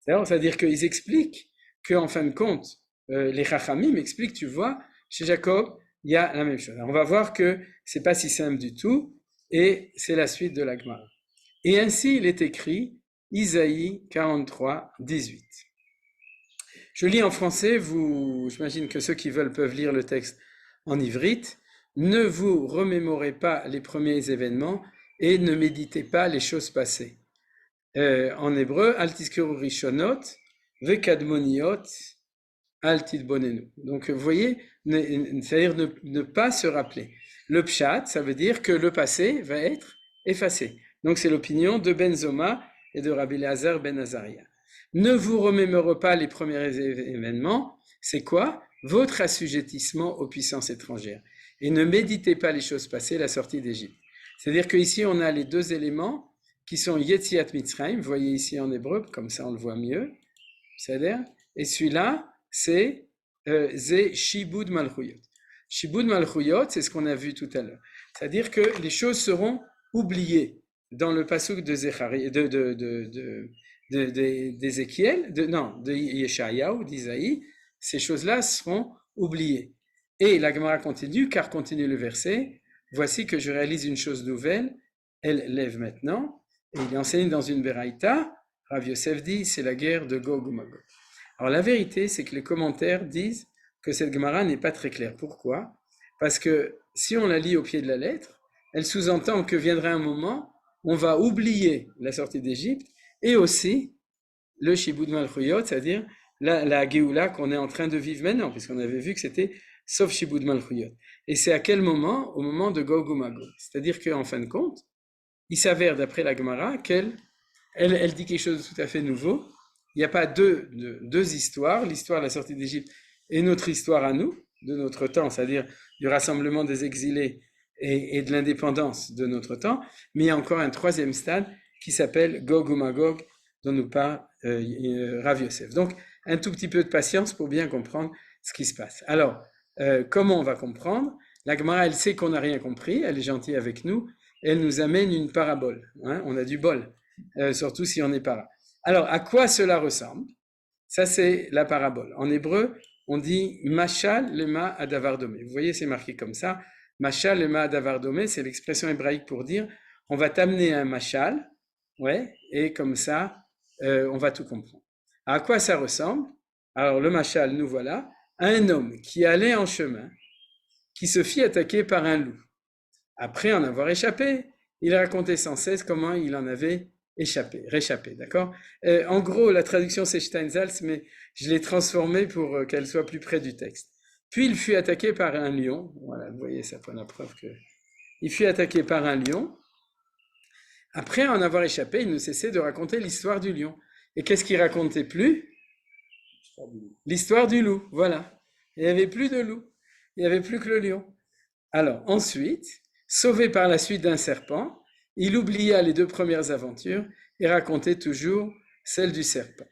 S2: C'est-à-dire qu'ils expliquent qu'en fin de compte, les Chachamim expliquent, tu vois, chez Jacob, il y a la même chose. Alors, on va voir que ce n'est pas si simple du tout, et c'est la suite de la Gemara. Et ainsi, il est écrit, Isaïe 43, 18. Je lis en français, j'imagine que ceux qui veulent peuvent lire le texte en ivrite. Ne vous remémorez pas les premiers événements et ne méditez pas les choses passées. En hébreu, Al tizkeru rishonot vekadmoniot al tidbonenu. Donc vous voyez, c'est-à-dire ne pas se rappeler. Le pshat, ça veut dire que le passé va être effacé. Donc c'est l'opinion de Benzoma et de Rabbi Elazar ben Azaria. Ne vous remémorez pas les premiers événements, c'est quoi? Votre assujettissement aux puissances étrangères. Et ne méditez pas les choses passées, la sortie d'Égypte. C'est-à-dire qu'ici, on a les deux éléments qui sont Yetziat Mitzrayim, vous voyez ici en hébreu, comme ça on le voit mieux, c'est-à-dire, et celui-là, c'est Ze Shibud Malchuyot. Shibud Malchuyot, c'est ce qu'on a vu tout à l'heure. C'est-à-dire que les choses seront oubliées dans le pasuk de Zechari, d'Ézéchiel, de Yeshayahu, d'Isaïe, ces choses-là seront oubliées. Et la Gemara continue, car continue le verset, voici que je réalise une chose nouvelle, elle lève maintenant, et il enseigne dans une Beraïta, Rav Yosef dit, c'est la guerre de Gog ou Magog. Alors la vérité, c'est que les commentaires disent que cette Gemara n'est pas très claire. Pourquoi? Parce que si on la lit au pied de la lettre, elle sous-entend que viendra un moment où on va oublier la sortie d'Égypte, et aussi le Shibud Malchuyot, c'est-à-dire la Géoula qu'on est en train de vivre maintenant, puisqu'on avait vu que c'était sauf Shibud Malchuyot. Et c'est à quel moment? Au moment de Gog ou Magog. C'est-à-dire qu'en fin de compte, il s'avère, d'après la Gemara, qu'elle dit quelque chose de tout à fait nouveau. Il n'y a pas deux histoires, l'histoire de la sortie d'Égypte et notre histoire à nous, de notre temps, c'est-à-dire du rassemblement des exilés et de l'indépendance de notre temps, mais il y a encore un troisième stade qui s'appelle Gog ou Magog, dont nous parle Rav Yosef. Donc, un tout petit peu de patience pour bien comprendre ce qui se passe. Alors, comment on va comprendre? La Gemara, elle sait qu'on n'a rien compris, elle est gentille avec nous, elle nous amène une parabole. Hein, on a du bol, surtout si on n'est pas là. Alors, à quoi cela ressemble? Ça, c'est la parabole. En hébreu, on dit Machal lema adavar domé. Vous voyez, c'est marqué comme ça. Machal lema adavar domé, c'est l'expression hébraïque pour dire on va t'amener un machal, ouais, et comme ça, on va tout comprendre. À quoi ça ressemble? Alors, le machal, nous voilà, un homme qui allait en chemin, qui se fit attaquer par un loup. Après en avoir échappé, il racontait sans cesse comment il en avait réchappé, d'accord? En gros, la traduction c'est Steinsaltz, mais je l'ai transformée pour qu'elle soit plus près du texte. Puis il fut attaqué par un lion. Voilà, vous voyez, ça fait la preuve que... Il fut attaqué par un lion. Après en avoir échappé, il ne cessait de raconter l'histoire du lion. Et qu'est-ce qu'il racontait plus? L'histoire du loup, voilà. Il n'y avait plus de loup. Il n'y avait plus que le lion. Alors, ensuite, sauvé par la suite d'un serpent, il oublia les 2 premières aventures et racontait toujours celle du serpent.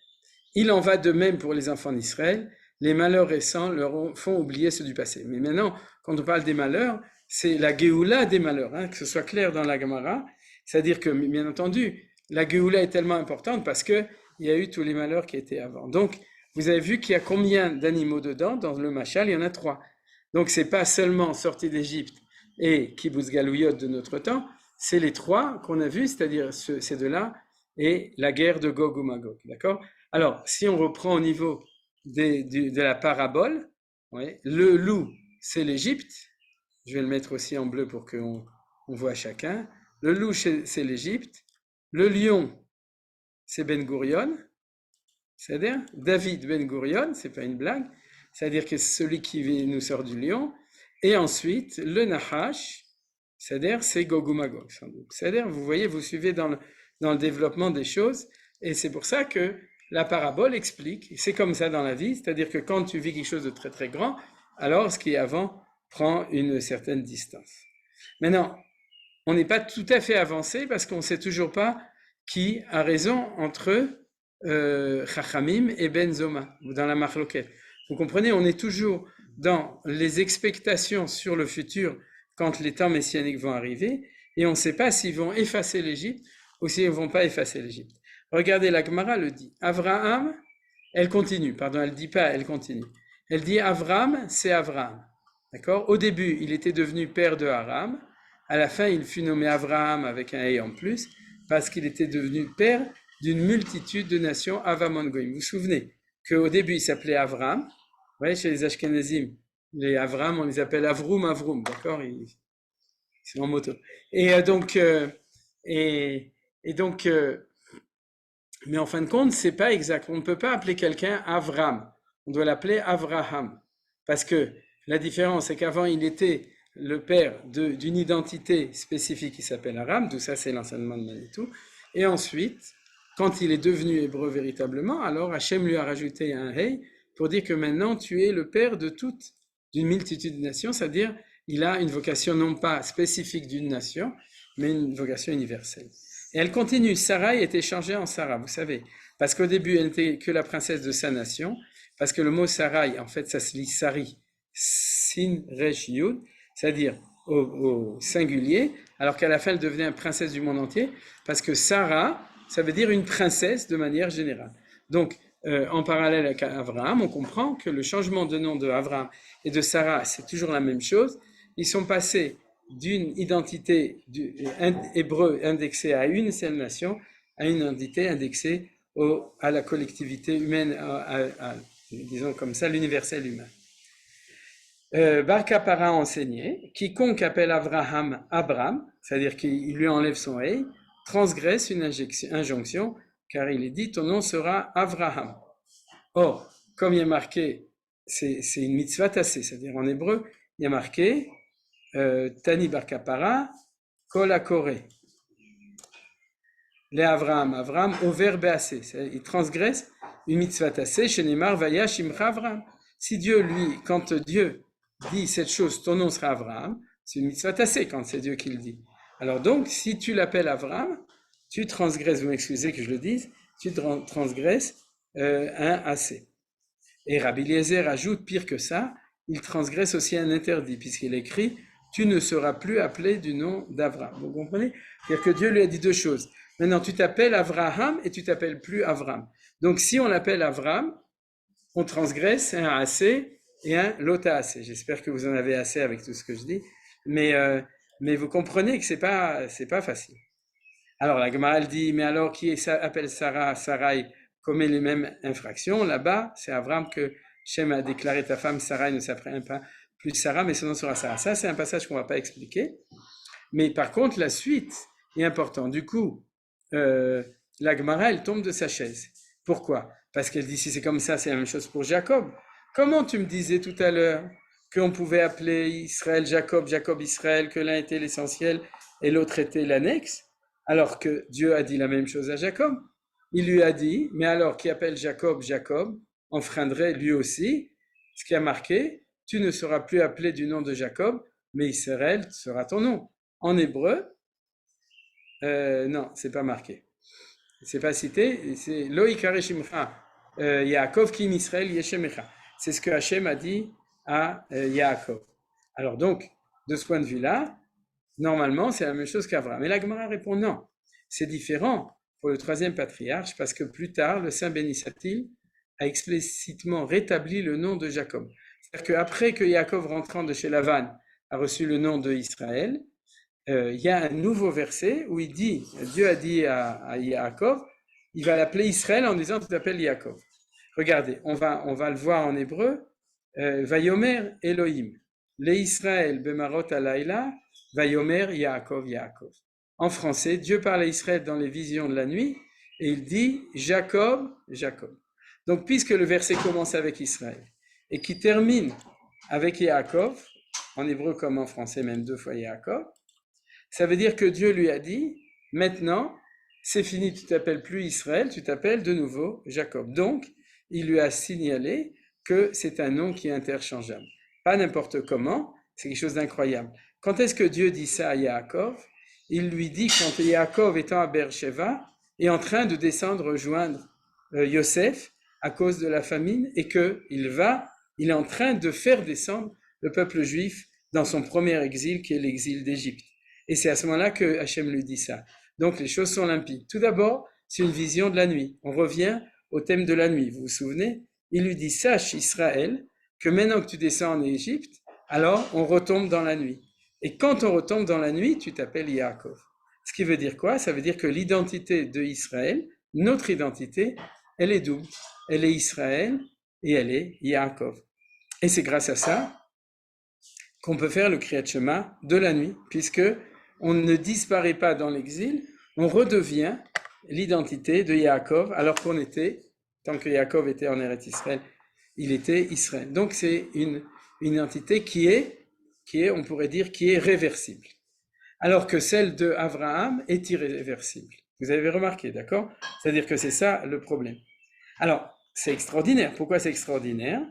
S2: Il en va de même pour les enfants d'Israël. Les malheurs récents leur font oublier ceux du passé. Mais maintenant, quand on parle des malheurs, c'est la Géoula des malheurs, hein, que ce soit clair dans la Gemara. C'est-à-dire que, bien entendu, la Géoula est tellement importante parce qu'il y a eu tous les malheurs qui étaient avant. Donc, vous avez vu qu'il y a combien d'animaux dedans? Dans le Machal, il y en a 3. Donc, ce n'est pas seulement sortie d'Égypte et Kibbutz Galouyot de notre temps, c'est les 3 qu'on a vus, c'est-à-dire ces 2-là, et la guerre de Gog ou Magog, d'accord? Alors, si on reprend au niveau de la parabole, ouais, le loup, c'est l'Égypte, je vais le mettre aussi en bleu pour qu'on voit chacun, le loup, c'est l'Égypte, le lion, c'est Ben Gurion, c'est-à-dire David Ben Gurion, c'est pas une blague, c'est-à-dire que c'est celui qui nous sort du lion, et ensuite le Nahash, c'est-à-dire c'est Gog ou Magog, sans doute. C'est-à-dire, vous voyez, vous suivez dans le développement des choses, et c'est pour ça que la parabole explique, c'est comme ça dans la vie, c'est-à-dire que quand tu vis quelque chose de très très grand, alors ce qui est avant prend une certaine distance. Maintenant, on n'est pas tout à fait avancé parce qu'on ne sait toujours pas qui a raison entre Chachamim et Ben Zoma, dans la Marloquette. Vous comprenez, on est toujours dans les expectations sur le futur quand les temps messianiques vont arriver, et on ne sait pas s'ils vont effacer l'Égypte ou s'ils ne vont pas effacer l'Égypte. Regardez, la Gemara le dit. Avraham, elle continue, pardon, elle ne dit pas, elle continue. Elle dit Avram, c'est Avraham. D'accord? Au début, il était devenu père de Aram. À la fin, il fut nommé Avraham avec un « et » en plus, parce qu'il était devenu père d'une multitude de nations Avamon Goïm. Vous vous souvenez qu'au début, il s'appelait Avram. Vous voyez, chez les Ashkenazim, les Avram, on les appelle Avroum, d'accord? Ils sont en moto. Et donc, mais en fin de compte, c'est pas exact. On ne peut pas appeler quelqu'un Avram. On doit l'appeler Avraham. Parce que la différence, c'est qu'avant, il était le père d'une identité spécifique qui s'appelle Aram. Tout ça, c'est l'enseignement de Manitou. Et ensuite, quand il est devenu hébreu véritablement, alors Hachem lui a rajouté un hey pour dire que maintenant, tu es le père d'une multitude de nations. C'est-à-dire, il a une vocation non pas spécifique d'une nation, mais une vocation universelle. Et elle continue, Sarai était changée en Sarah, vous savez, parce qu'au début, elle n'était que la princesse de sa nation, parce que le mot Sarai, en fait, ça se lit Sari, Sin, Resh, Yud, c'est-à-dire au singulier, alors qu'à la fin, elle devenait une princesse du monde entier, parce que Sarah, ça veut dire une princesse de manière générale. Donc, en parallèle avec Abraham, on comprend que le changement de nom de Abraham et de Sarah, c'est toujours la même chose. Ils sont passés d'une identité hébreu indexée à une seule nation à une identité indexée à la collectivité humaine, disons comme ça, l'universel humain. Bar Kappara a enseigné, quiconque appelle Abraham Abram, c'est-à-dire qu'il lui enlève son hey, transgresse une injonction, car il est dit, ton nom sera Avraham. Or, comme il y a marqué, c'est une mitzvah tassée, c'est-à-dire en hébreu, il y a marqué Tani Bar Kappara, Kol HaKoreh. Les Avram, au verbe assez. Il transgresse une mitzvah tassée, chez Neymar, Vaya Shimcha Avram. Si Dieu, lui, quand Dieu dit cette chose, ton nom sera Avraham, c'est une mitzvah tassée quand c'est Dieu qui le dit. Alors donc, si tu l'appelles Avraham, tu transgresses, vous m'excusez que je le dise, tu transgresses un assez. Et Rabbi Eliezer ajoute, pire que ça, il transgresse aussi un interdit, puisqu'il écrit, tu ne seras plus appelé du nom d'Avraham. Vous comprenez? C'est-à-dire que Dieu lui a dit deux choses. Maintenant, tu t'appelles Avraham et tu t'appelles plus Avram. Donc, si on l'appelle Avram, on transgresse un assez et un lota assez. J'espère que vous en avez assez avec tout ce que je dis, mais vous comprenez que c'est pas facile. Alors la Gemara elle dit, mais alors appelle Sarah, Sarai commet les mêmes infractions? Là-bas, c'est Avram que Shem a déclaré ta femme Sarai ne s'appelle pas plus Sarah, mais son nom sera Sarah. Ça, c'est un passage qu'on ne va pas expliquer. Mais par contre, la suite est importante. Du coup, la Gemara, elle tombe de sa chaise. Pourquoi? Parce qu'elle dit, si c'est comme ça, c'est la même chose pour Jacob. Comment tu me disais tout à l'heure qu'on pouvait appeler Israël Jacob, Jacob Israël, que l'un était l'essentiel et l'autre était l'annexe, alors que Dieu a dit la même chose à Jacob? Il lui a dit, mais alors qui appelle Jacob, Jacob, enfreindrait lui aussi ce qui a marqué, tu ne seras plus appelé du nom de Jacob, mais Israël sera ton nom. En hébreu, non, c'est pas marqué. C'est pas cité, c'est Lo Ikare Shimcha, Yaakov Kim Israël Yeshemecha. C'est ce que Hachem a dit à Yaakov. Alors donc, de ce point de vue-là, normalement, c'est la même chose qu'Abraham. Mais la Gemara répond non. C'est différent pour le troisième patriarche parce que plus tard, le saint Bénissatil a explicitement rétabli le nom de Jacob. C'est-à-dire qu'après que Yaakov rentrant de chez Lavan a reçu le nom de Israël, il y a un nouveau verset où il dit, Dieu a dit à Yaakov, il va l'appeler Israël en disant tu t'appelles Yaakov. Regardez, on va le voir en hébreu, Vayomer Elohim, le Israël bemarot alayla, Vayomer Yaakov Yaakov. En français, Dieu parle à Israël dans les visions de la nuit et il dit Jacob, Jacob. Donc puisque le verset commence avec Israël et qui termine avec Yaakov, en hébreu comme en français, même 2 fois Yaakov, ça veut dire que Dieu lui a dit, maintenant, c'est fini, tu t'appelles plus Israël, tu t'appelles de nouveau Jacob. Donc, il lui a signalé que c'est un nom qui est interchangeable. Pas n'importe comment, c'est quelque chose d'incroyable. Quand est-ce que Dieu dit ça à Yaakov? Il lui dit quand Yaakov étant à Beersheva est en train de descendre rejoindre Yosef à cause de la famine et qu'il est en train de faire descendre le peuple juif dans son premier exil qui est l'exil d'Égypte. Et c'est à ce moment-là que Hachem lui dit ça. Donc les choses sont limpides. Tout d'abord, c'est une vision de la nuit. On revient au thème de la nuit. Vous vous souvenez? Il lui dit, sache Israël, que maintenant que tu descends en Égypte, alors on retombe dans la nuit. Et quand on retombe dans la nuit, tu t'appelles Yaakov. Ce qui veut dire quoi? Ça veut dire que l'identité de Israël, notre identité, elle est double. Elle est Israël et elle est Yaakov. Et c'est grâce à ça qu'on peut faire le Kriyat Shema de la nuit, puisque on ne disparaît pas dans l'exil, on redevient l'identité de Yaakov, alors qu'on était, tant que Yaakov était en Eretz Israël, il était Israël. Donc c'est une identité qui est, on pourrait dire, qui est réversible. Alors que celle de Abraham est irréversible. Vous avez remarqué, d'accord? C'est-à-dire que c'est ça le problème. Alors, c'est extraordinaire. Pourquoi c'est extraordinaire?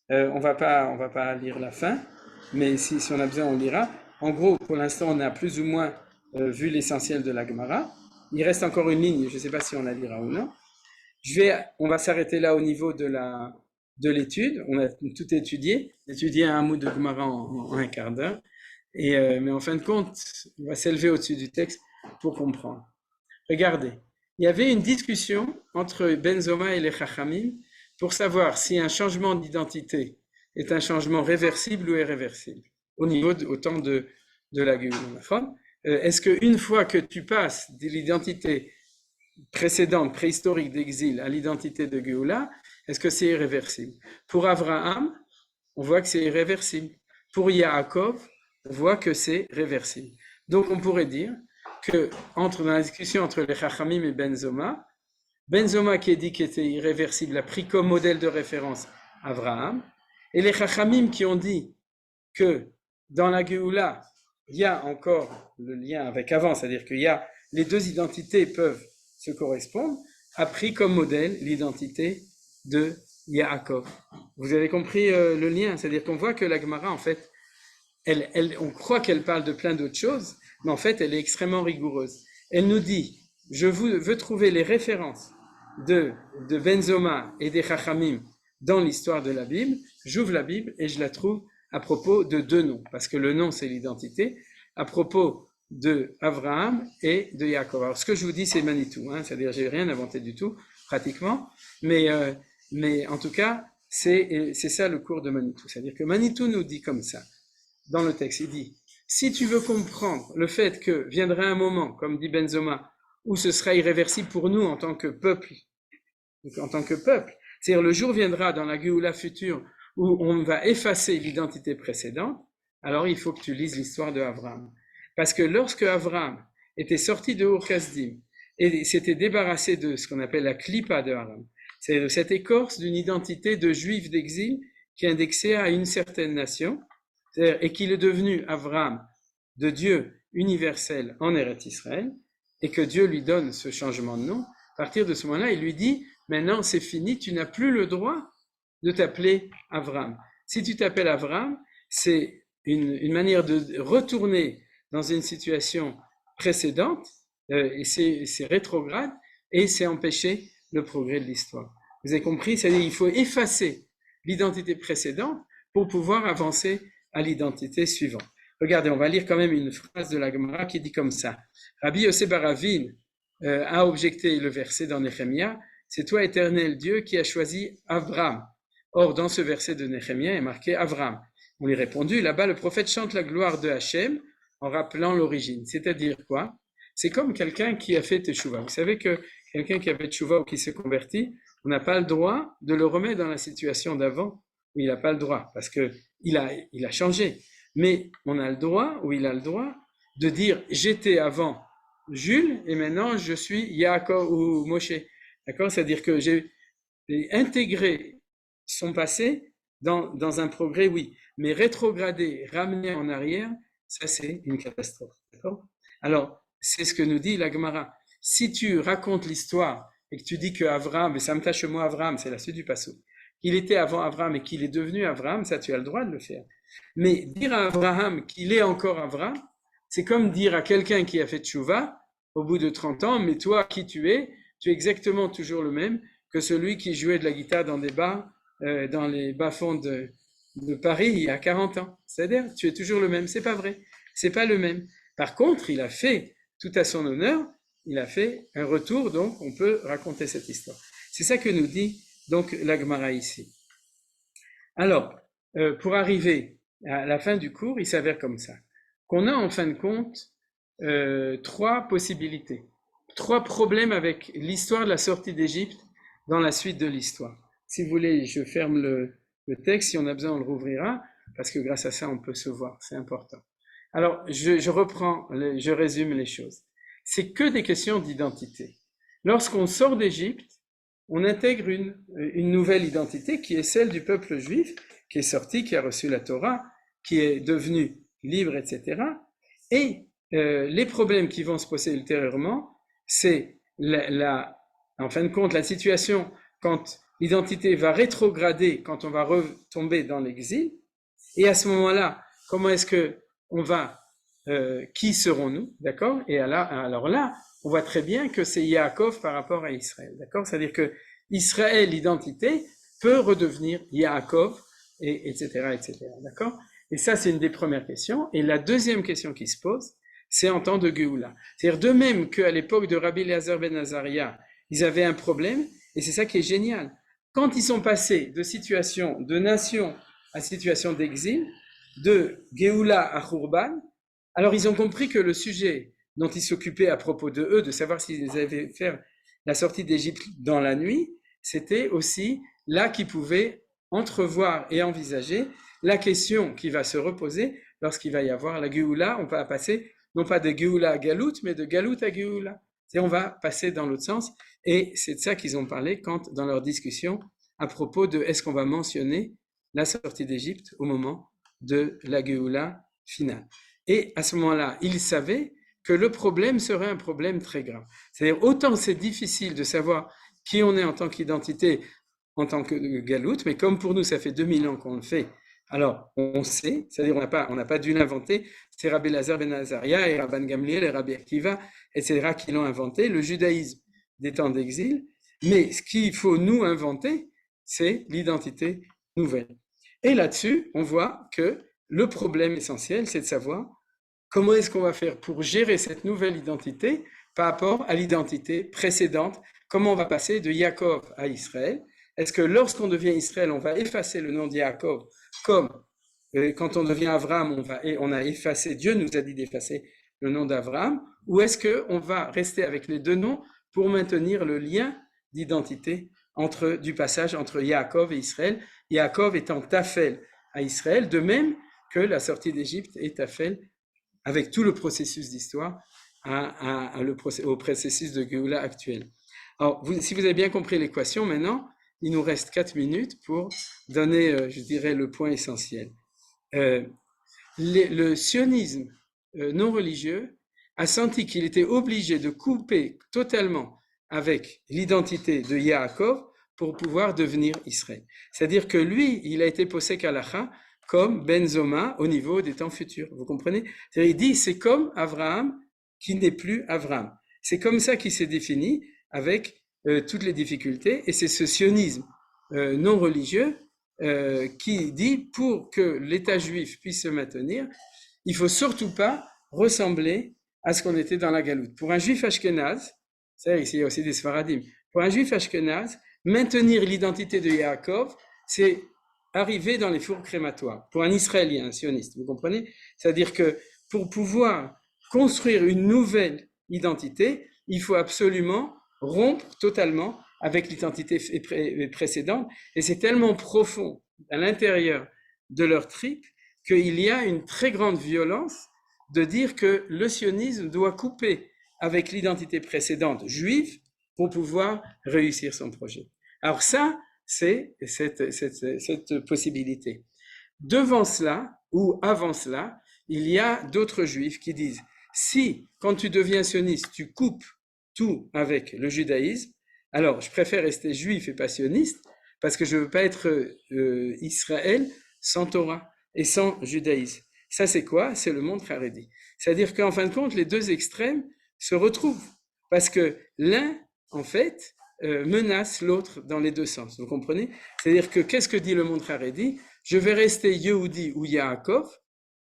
S2: On va pas lire la fin, mais si on a besoin, on lira. En gros, pour l'instant, on a plus ou moins vu l'essentiel de la Gemara. Il reste encore une ligne, je ne sais pas si on la lira ou non. On va s'arrêter là au niveau de l'étude. On a tout étudié un mot de Gemara en un quart d'heure. Mais en fin de compte, on va s'élever au-dessus du texte pour comprendre. Regardez, il y avait une discussion entre Ben Zoma et les Chachamim pour savoir si un changement d'identité est un changement réversible ou irréversible, au temps de la Géoula. Est-ce qu'une fois que tu passes de l'identité précédente, préhistorique d'exil, à l'identité de Géoula, est-ce que c'est irréversible? Pour Abraham, on voit que c'est irréversible. Pour Yaakov, on voit que c'est réversible. Donc on pourrait dire que dans la discussion entre les Chachamim et Ben Zoma qui est dit qu'il était irréversible a pris comme modèle de référence Abraham, et les Chachamim qui ont dit que dans la Géoula, il y a encore le lien avec avant, c'est-à-dire qu'il y a les deux identités peuvent se correspondre, a pris comme modèle l'identité de Yaakov. Vous avez compris le lien? C'est-à-dire qu'on voit que la Gemara, en fait, on croit qu'elle parle de plein d'autres choses, mais en fait, elle est extrêmement rigoureuse. Elle nous dit, je veux trouver les références de Ben Zoma et des Chachamim dans l'histoire de la Bible. J'ouvre la Bible et je la trouve à propos de deux noms, parce que le nom, c'est l'identité, à propos de Abraham et de Yaakov. Alors, ce que je vous dis, c'est Manitou, c'est-à-dire j'ai rien inventé du tout, pratiquement, mais en tout cas, c'est ça le cours de Manitou. C'est-à-dire que Manitou nous dit comme ça, dans le texte, il dit, si tu veux comprendre le fait que viendra un moment, comme dit Benzoma, où ce sera irréversible pour nous en tant que peuple, c'est-à-dire le jour viendra dans la Géoula future où on va effacer l'identité précédente, alors il faut que tu lises l'histoire de Abraham. Parce que lorsque Abraham était sorti de Ur Kasdim et s'était débarrassé de ce qu'on appelle la Klippa de Abraham, c'est cette écorce d'une identité de juif d'exil qui est indexée à une certaine nation, et qu'il est devenu Abraham de Dieu universel en Eretz Israël, et que Dieu lui donne ce changement de nom, à partir de ce moment-là, il lui dit, maintenant c'est fini, tu n'as plus le droit de t'appeler Abraham. Si tu t'appelles Abraham, c'est une manière de retourner dans une situation précédente, et c'est rétrograde, et c'est empêcher le progrès de l'histoire. Vous avez compris? C'est-à-dire qu'il faut effacer l'identité précédente pour pouvoir avancer à l'identité suivante. Regardez, on va lire quand même une phrase de la Gemara qui dit comme ça. Rabbi Yosef bar Ravin a objecté le verset dans Néhémia, c'est toi, éternel Dieu, qui as choisi Abraham. Or, dans ce verset de Néhémia est marqué Abraham. On lui a répondu, là-bas, le prophète chante la gloire de Hachem en rappelant l'origine. C'est-à-dire quoi? C'est comme quelqu'un qui a fait teshuva. Vous savez que quelqu'un qui a fait teshuva ou qui s'est converti, on n'a pas le droit de le remettre dans la situation d'avant où il n'a pas le droit, parce qu'il a changé. Mais on a le droit, ou il a le droit, de dire j'étais avant Jules et maintenant je suis Yaakov ou Moshe. D'accord? C'est-à-dire que j'ai intégré son passé dans un progrès, oui. Mais rétrograder, ramener en arrière, ça c'est une catastrophe. D'accord? Alors, c'est ce que nous dit la Gemara. Si tu racontes l'histoire et que tu dis que Abraham, et ça me tâche moi Abraham, c'est la suite du passage, qu'il était avant Abraham et qu'il est devenu Abraham, ça tu as le droit de le faire. Mais dire à Abraham qu'il est encore Abraham, c'est comme dire à quelqu'un qui a fait tchouva au bout de 30 ans, mais toi qui tu es exactement toujours le même que celui qui jouait de la guitare dans des bars, dans les bas-fonds de Paris il y a 40 ans. C'est-à-dire, tu es toujours le même, c'est pas vrai, c'est pas le même. Par contre, il a fait, tout à son honneur, il a fait un retour, donc on peut raconter cette histoire. C'est ça que nous dit donc la Gemara ici. Alors, pour arriver à la fin du cours, il s'avère comme ça, qu'on a en fin de compte 3 possibilités, 3 problèmes avec l'histoire de la sortie d'Égypte dans la suite de l'histoire. Si vous voulez, je ferme le texte, si on a besoin, on le rouvrira, parce que grâce à ça, on peut se voir, c'est important. Alors, je reprends, je résume les choses. C'est que des questions d'identité. Lorsqu'on sort d'Égypte, on intègre une nouvelle identité qui est celle du peuple juif, qui est sorti, qui a reçu la Torah, qui est devenu libre, etc. Et les problèmes qui vont se poser ultérieurement, c'est en fin de compte la situation quand l'identité va rétrograder, quand on va retomber dans l'exil. Et à ce moment-là, comment est-ce que on va, qui serons-nous, d'accord? Et alors là, on voit très bien que c'est Yaakov par rapport à Israël, d'accord? C'est-à-dire que Israël, l'identité, peut redevenir Yaakov, etc., d'accord? Et ça, c'est une des premières questions. Et la deuxième question qui se pose, c'est en temps de Géoula. C'est-à-dire de même qu'à l'époque de Rabbi Eliezer ben Azaria, ils avaient un problème, et c'est ça qui est génial. Quand ils sont passés de situation de nation à situation d'exil, de Géoula à Khurban, alors ils ont compris que le sujet dont ils s'occupaient à propos de eux, de savoir s'ils avaient fait la sortie d'Égypte dans la nuit, c'était aussi là qu'ils pouvaient entrevoir et envisager la question qui va se reposer lorsqu'il va y avoir la Géoula. On va passer non pas de Géoula à Galout, mais de Galout à Géoula. Et on va passer dans l'autre sens. Et c'est de ça qu'ils ont parlé dans leur discussion à propos de est-ce qu'on va mentionner la sortie d'Égypte au moment de la Géoula finale. Et à ce moment-là, ils savaient que le problème serait un problème très grave. C'est-à-dire, autant c'est difficile de savoir qui on est en tant qu'identité, en tant que Galout, mais comme pour nous, ça fait 2000 ans qu'on le fait, alors on sait, c'est-à-dire on n'a pas dû l'inventer, c'est Rabbi Eliezer ben Azaria et Rabban Gamliel et Rabbi Akiva, etc., qui l'ont inventé, le judaïsme des temps d'exil, mais ce qu'il faut nous inventer, c'est l'identité nouvelle. Et là-dessus, on voit que le problème essentiel, c'est de savoir comment est-ce qu'on va faire pour gérer cette nouvelle identité par rapport à l'identité précédente, comment on va passer de Yaakov à Israël, Est-ce que lorsqu'on devient Israël, on va effacer le nom de Yaakov comme quand on devient Abraham, on a effacé, Dieu nous a dit d'effacer le nom d'Abraham, ou est-ce qu'on va rester avec les deux noms pour maintenir le lien d'identité du passage entre Yaakov et Israël, Yaakov étant Taphel à Israël, de même que la sortie d'Égypte est Taphel avec tout le processus d'histoire au processus de Géoula actuel. Alors, si vous avez bien compris l'équation, maintenant, il nous reste 4 minutes pour donner, je dirais, le point essentiel. Le sionisme non religieux a senti qu'il était obligé de couper totalement avec l'identité de Yaakov pour pouvoir devenir Israël. C'est-à-dire que lui, il a été posé Halacha comme Ben Zoma au niveau des temps futurs. Vous comprenez? C'est-à-dire, il dit, c'est comme Abraham qui n'est plus Abraham. C'est comme ça qu'il s'est défini avec toutes les difficultés, et c'est ce sionisme non religieux qui dit, pour que l'État juif puisse se maintenir, il faut surtout pas ressembler à ce qu'on était dans la Galoute. Pour un juif ashkénaze, c'est ici il y a aussi des Sfaradim, pour un juif ashkénaze, maintenir l'identité de Yaakov, c'est arriver dans les fours crématoires. Pour un Israélien, un sioniste, vous comprenez? C'est-à-dire que pour pouvoir construire une nouvelle identité, il faut absolument rompre totalement avec l'identité précédente, et c'est tellement profond à l'intérieur de leur trip qu'il y a une très grande violence de dire que le sionisme doit couper avec l'identité précédente juive pour pouvoir réussir son projet. Alors ça, c'est cette possibilité. Devant cela, ou avant cela, il y a d'autres juifs qui disent, si quand tu deviens sioniste, tu coupes tout avec le judaïsme, alors je préfère rester juif et pas sioniste, parce que je ne veux pas être Israël sans Torah et sans judaïsme. Ça c'est quoi? C'est le monde Haredi. C'est-à-dire qu'en fin de compte, les deux extrêmes se retrouvent, parce que l'un, en fait, menace l'autre dans les deux sens. Vous comprenez? C'est-à-dire que qu'est-ce que dit le monde Haredi? Je vais rester Yehudi ou Yaakov,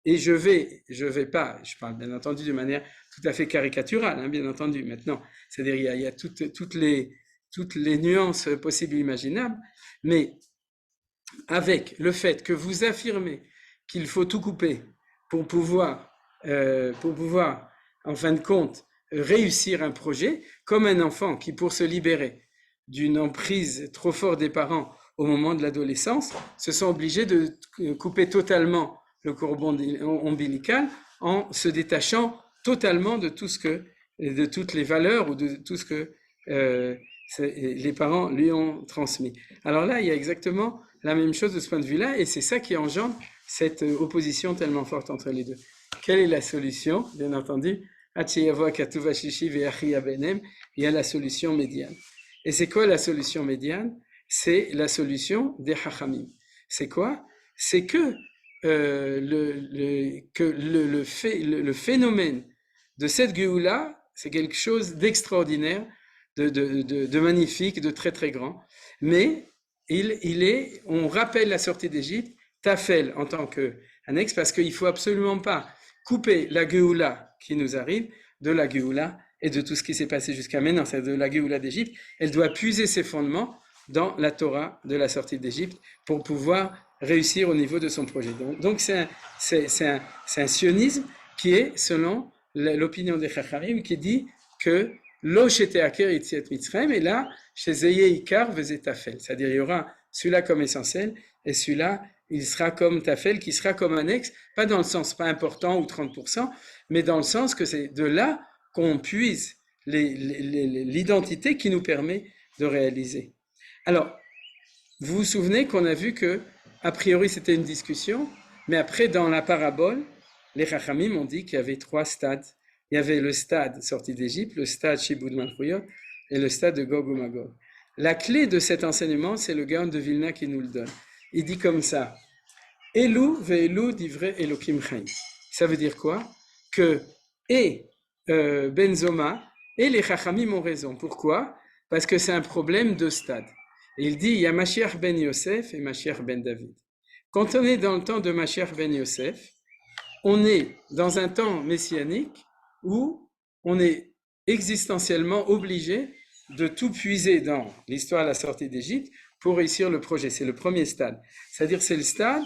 S2: et je vais pas, je parle bien entendu de manière tout à fait caricaturale, hein, bien entendu, maintenant. C'est-à-dire il y a toutes les nuances possibles et imaginables, mais avec le fait que vous affirmez qu'il faut tout couper pour pouvoir, en fin de compte, réussir un projet, comme un enfant qui, pour se libérer d'une emprise trop forte des parents au moment de l'adolescence, se sont obligés de couper totalement le cordon ombilical en se détachant totalement de toutes les valeurs ou de tout ce que les parents lui ont transmis. Alors là, il y a exactement la même chose de ce point de vue-là, et c'est ça qui engendre cette opposition tellement forte entre les deux. Quelle est la solution? Bien entendu, il y a la solution médiane. Et c'est quoi la solution médiane? C'est la solution des Chachamim. C'est quoi? C'est que le phénomène de cette Géoula, c'est quelque chose d'extraordinaire, de magnifique, de très très grand. Mais on rappelle la sortie d'Égypte, Taphel en tant qu'annexe, parce qu'il ne faut absolument pas couper la Géoula qui nous arrive de la Géoula et de tout ce qui s'est passé jusqu'à maintenant, c'est de la Géoula d'Égypte. Elle doit puiser ses fondements dans la Torah de la sortie d'Égypte pour pouvoir réussir au niveau de son projet. Donc c'est un sionisme qui est, selon l'opinion des Chachamim, qui dit que Lo sheteaker yitziat Mitzrayim, et là, chez Zeye Ikar vezet Tafel. C'est-à-dire, il y aura celui-là comme essentiel, et celui-là, il sera comme Tafel, qui sera comme annexe, pas dans le sens pas important ou 30%, mais dans le sens que c'est de là qu'on puise l'identité qui nous permet de réaliser. Alors, vous vous souvenez qu'on a vu que, a priori, c'était une discussion, mais après, dans la parabole, les Chachamim ont dit qu'il y avait 3 stades. Il y avait le stade sorti d'Égypte, le stade Shibud Malchuyot et le stade de Gog ou Magog. La clé de cet enseignement, c'est le Gaon de Vilna qui nous le donne. Il dit comme ça, Elu ve'elu divrei Elokim chaim. Ça veut dire quoi? Que Ben Zoma et les Chachamim ont raison. Pourquoi? Parce que c'est un problème de stade. Et il dit, il y a Mashiach ben Yosef et Mashiach ben David. Quand on est dans le temps de Mashiach ben Yosef, on est dans un temps messianique où on est existentiellement obligé de tout puiser dans l'histoire de la sortie d'Égypte pour réussir le projet. C'est le premier stade. C'est-à-dire c'est le stade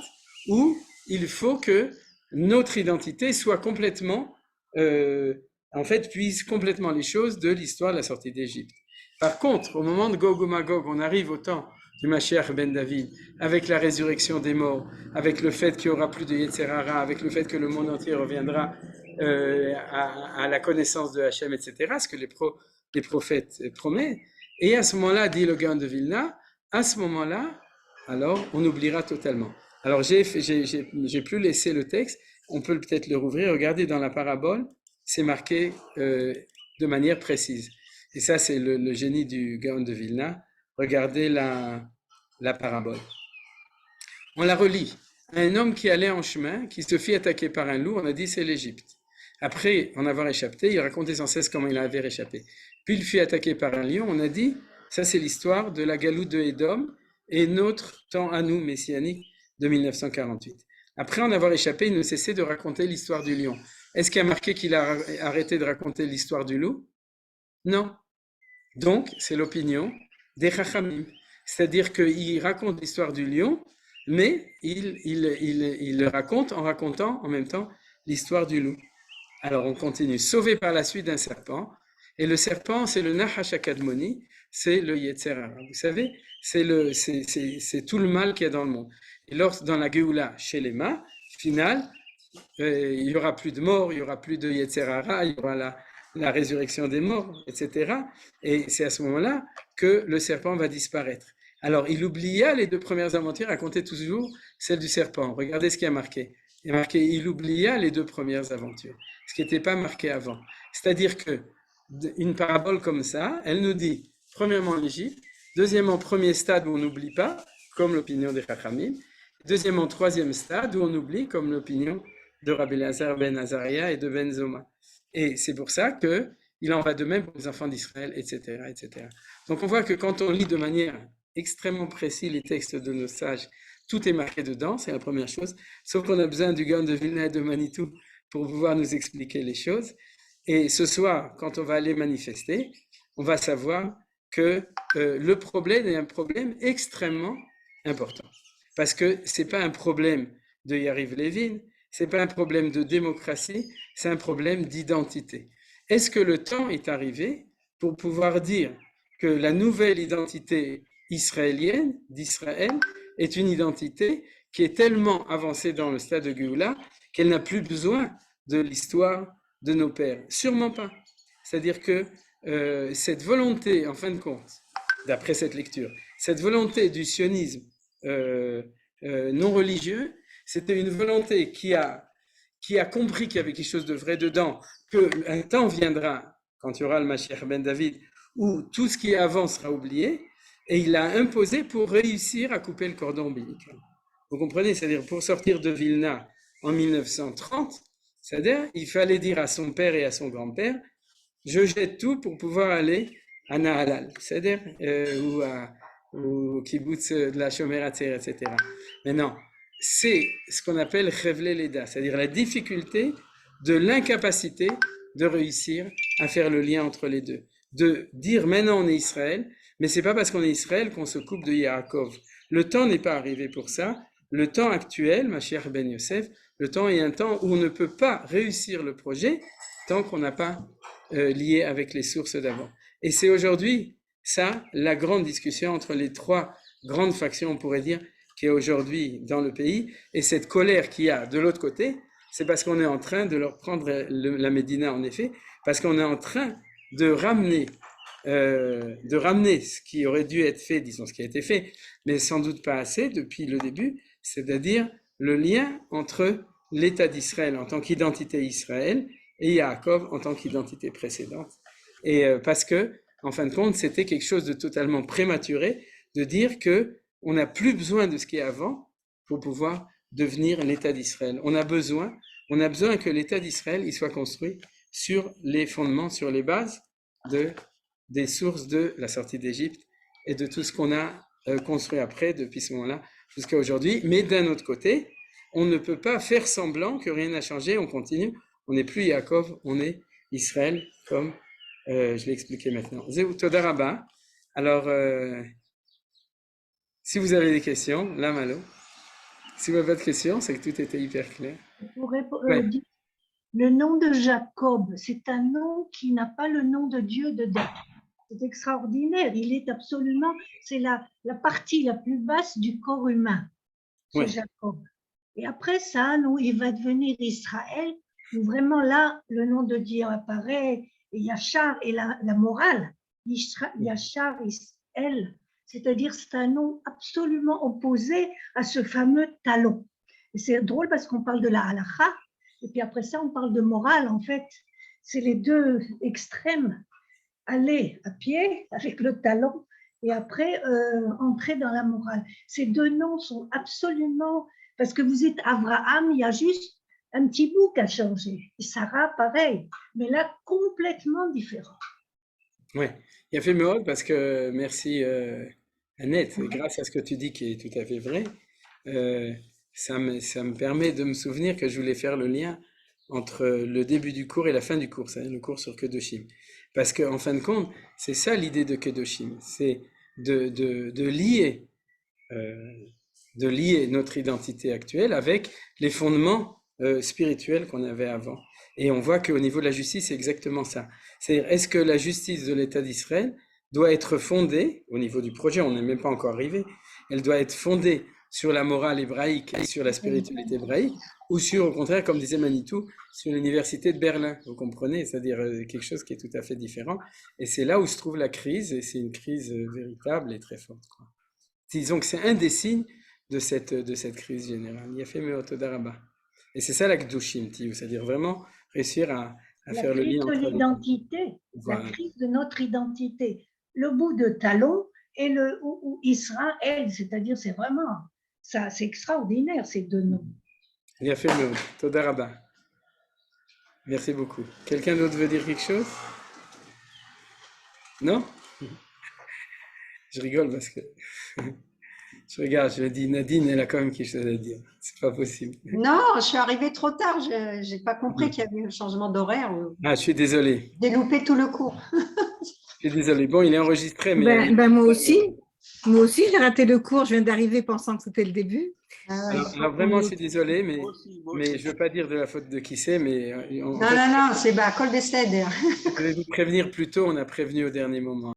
S2: où il faut que notre identité soit complètement, en fait, puise complètement les choses de l'histoire de la sortie d'Égypte. Par contre, au moment de Gog ou Magog, on arrive au temps du Mashiach ben David, avec la résurrection des morts, avec le fait qu'il n'y aura plus de Yetzer Hara, avec le fait que le monde entier reviendra à la connaissance de Hachem, etc., ce que les prophètes promettent. Et à ce moment-là, dit le Gaon de Vilna, à ce moment-là, alors on oubliera totalement. Alors j'ai plus laissé le texte, on peut peut-être le rouvrir, regardez dans la parabole, c'est marqué de manière précise. Et ça, c'est le génie du Gaon de Vilna. Regardez la parabole. On la relit. Un homme qui allait en chemin, qui se fit attaquer par un loup, on a dit c'est l'Égypte. Après en avoir échappé, il racontait sans cesse comment il avait échappé. Puis il fut attaqué par un lion, on a dit, ça c'est l'histoire de la galoute de Édom et notre temps à nous, messianique, de 1948. Après en avoir échappé, il ne cessait de raconter l'histoire du lion. Est-ce qu'il y a marqué qu'il a arrêté de raconter l'histoire du loup? Non. Donc, c'est l'opinion des Chachamim. C'est-à-dire qu'il raconte l'histoire du lion, mais il le raconte en racontant en même temps l'histoire du loup. Alors, on continue. Sauvé par la suite d'un serpent. Et le serpent, c'est le Nahash HaKadmoni, c'est le Yetzer Hara. Vous savez, c'est tout le mal qu'il y a dans le monde. Et dans la Géoula, chez les mains, finale, il n'y aura plus de mort, il n'y aura plus de Yetzer Hara, il y aura la résurrection des morts, etc. Et c'est à ce moment-là que le serpent va disparaître. Alors, il oublia les deux premières aventures, racontait toujours celle du serpent. Regardez ce qui a marqué. Il y a marqué, il oublia les deux premières aventures, ce qui n'était pas marqué avant. C'est-à-dire que une parabole comme ça, elle nous dit, premièrement l'Égypte, deuxièmement, premier stade où on n'oublie pas, comme l'opinion des Chachamim, deuxièmement, troisième stade où on oublie, comme l'opinion de Rabbi Elazar ben Azariah et de Ben Zoma. Et c'est pour ça qu'il en va de même pour les enfants d'Israël, etc., etc. Donc on voit que quand on lit de manière extrêmement précise les textes de nos sages, tout est marqué dedans, c'est la première chose, sauf qu'on a besoin du Gaon de Vilna et de Manitou pour pouvoir nous expliquer les choses. Et ce soir, quand on va aller manifester, on va savoir que le problème est un problème extrêmement important. Parce que ce n'est pas un problème de Yariv Levin, ce n'est pas un problème de démocratie, c'est un problème d'identité. Est-ce que le temps est arrivé pour pouvoir dire que la nouvelle identité israélienne, d'Israël, est une identité qui est tellement avancée dans le stade de Géoula qu'elle n'a plus besoin de l'histoire de nos pères? Sûrement pas. C'est-à-dire que cette volonté, en fin de compte, d'après cette lecture, cette volonté du sionisme non religieux, c'était une volonté qui a compris qu'il y avait quelque chose de vrai dedans, qu'un temps viendra, quand il y aura le Mashiach ben David, où tout ce qui est avant sera oublié, et il l'a imposé pour réussir à couper le cordon ombilical. Vous comprenez? C'est-à-dire pour sortir de Vilna en 1930, c'est-à-dire il fallait dire à son père et à son grand-père, je jette tout pour pouvoir aller à Nahalal, c'est-à-dire au kibbutz de la Shomer Hatzair, etc. Mais non, c'est ce qu'on appelle Chevle Leda, c'est-à-dire la difficulté de l'incapacité de réussir à faire le lien entre les deux. De dire maintenant on est Israël, mais c'est pas parce qu'on est Israël qu'on se coupe de Yaakov. Le temps n'est pas arrivé pour ça. Le temps actuel, Mashiach ben Yosef, le temps est un temps où on ne peut pas réussir le projet tant qu'on n'a pas lié avec les sources d'avant. Et c'est aujourd'hui, ça, la grande discussion entre les trois grandes factions, on pourrait dire, qui est aujourd'hui dans le pays. Et cette colère qu'il y a de l'autre côté, c'est parce qu'on est en train de leur prendre la Médina, en effet, parce qu'on est en train de ramener ce qui aurait dû être fait, disons ce qui a été fait, mais sans doute pas assez depuis le début, c'est-à-dire le lien entre l'État d'Israël en tant qu'identité Israël et Yaakov en tant qu'identité précédente. Et parce que, en fin de compte, c'était quelque chose de totalement prématuré de dire que on n'a plus besoin de ce qui est avant pour pouvoir devenir l'État d'Israël. On a besoin que l'État d'Israël il soit construit sur les fondements, sur les bases des sources de la sortie d'Égypte et de tout ce qu'on a construit après, depuis ce moment-là jusqu'à aujourd'hui. Mais d'un autre côté, on ne peut pas faire semblant que rien n'a changé, on continue, on n'est plus Yaakov, on est Israël, comme je l'ai expliqué maintenant. Zéou Toda Rabba. Alors, Si vous avez des questions, là, Malo. Si vous n'avez pas de questions, c'est que tout était hyper clair. Ouais.
S6: Dire, le nom de Jacob, c'est un nom qui n'a pas le nom de Dieu dedans. C'est extraordinaire. Il est absolument, c'est la partie la plus basse du corps humain, c'est
S2: Ouais.
S6: Jacob. Et après ça, nous, il va devenir Israël, où vraiment là, le nom de Dieu apparaît, et Yachar et la morale, Yachar Israël, c'est-à-dire c'est un nom absolument opposé à ce fameux talon. Et c'est drôle parce qu'on parle de la halakha, et puis après ça, on parle de morale, en fait. C'est les deux extrêmes. Aller à pied avec le talon et après entrer dans la morale. Ces deux noms sont absolument... Parce que vous êtes Abraham, il y a juste un petit bout qui a changé. Et Sarah, pareil. Mais là, complètement différent.
S2: Oui, il a fait Meod parce que, merci Annette, grâce à ce que tu dis qui est tout à fait vrai, ça me permet de me souvenir que je voulais faire le lien entre le début du cours et la fin du cours, c'est-à-dire le cours sur Kedoshim. Parce qu'en fin de compte, c'est ça l'idée de Kedoshim, c'est de lier notre identité actuelle avec les fondements spirituels qu'on avait avant. Et on voit qu'au niveau de la justice, c'est exactement ça. C'est-à-dire, est-ce que la justice de l'État d'Israël doit être fondée, au niveau du projet, on n'est même pas encore arrivé, elle doit être fondée sur la morale hébraïque et sur la spiritualité hébraïque, ou sur, au contraire, comme disait Manitou, sur l'université de Berlin, vous comprenez, c'est-à-dire quelque chose qui est tout à fait différent. Et c'est là où se trouve la crise, et c'est une crise véritable et très forte, quoi. Disons que c'est un des signes de cette crise générale. Il y a fait Meotodaraba. Et c'est ça la Kedoshim, c'est-à-dire vraiment réussir à faire le lien entre
S6: l'identité,
S2: voilà.
S6: La crise de notre identité. Le bout de talon et le ou Israël, c'est-à-dire c'est vraiment, ça, c'est extraordinaire ces deux noms.
S2: Il a fait Meotodaraba. Merci beaucoup. Quelqu'un d'autre veut dire quelque chose? Non? Je rigole parce que je regarde, je me dis Nadine, elle a quand même quelque chose à dire. C'est pas possible.
S7: Non, je suis arrivée trop tard. Je n'ai pas compris qu'il y avait un changement d'horaire.
S2: Ah, je suis désolé.
S7: J'ai loupé tout le cours.
S2: Je suis désolé. Bon, il est enregistré, mais
S8: Moi aussi. Moi aussi, j'ai raté le cours. Je viens d'arriver pensant que c'était le début.
S2: alors vraiment, je suis désolé, mais je veux pas dire de la faute de qui c'est, mais
S7: Non, c'est Col des Cèdres.
S2: je vais vous prévenir plus tôt. On a prévenu au dernier moment.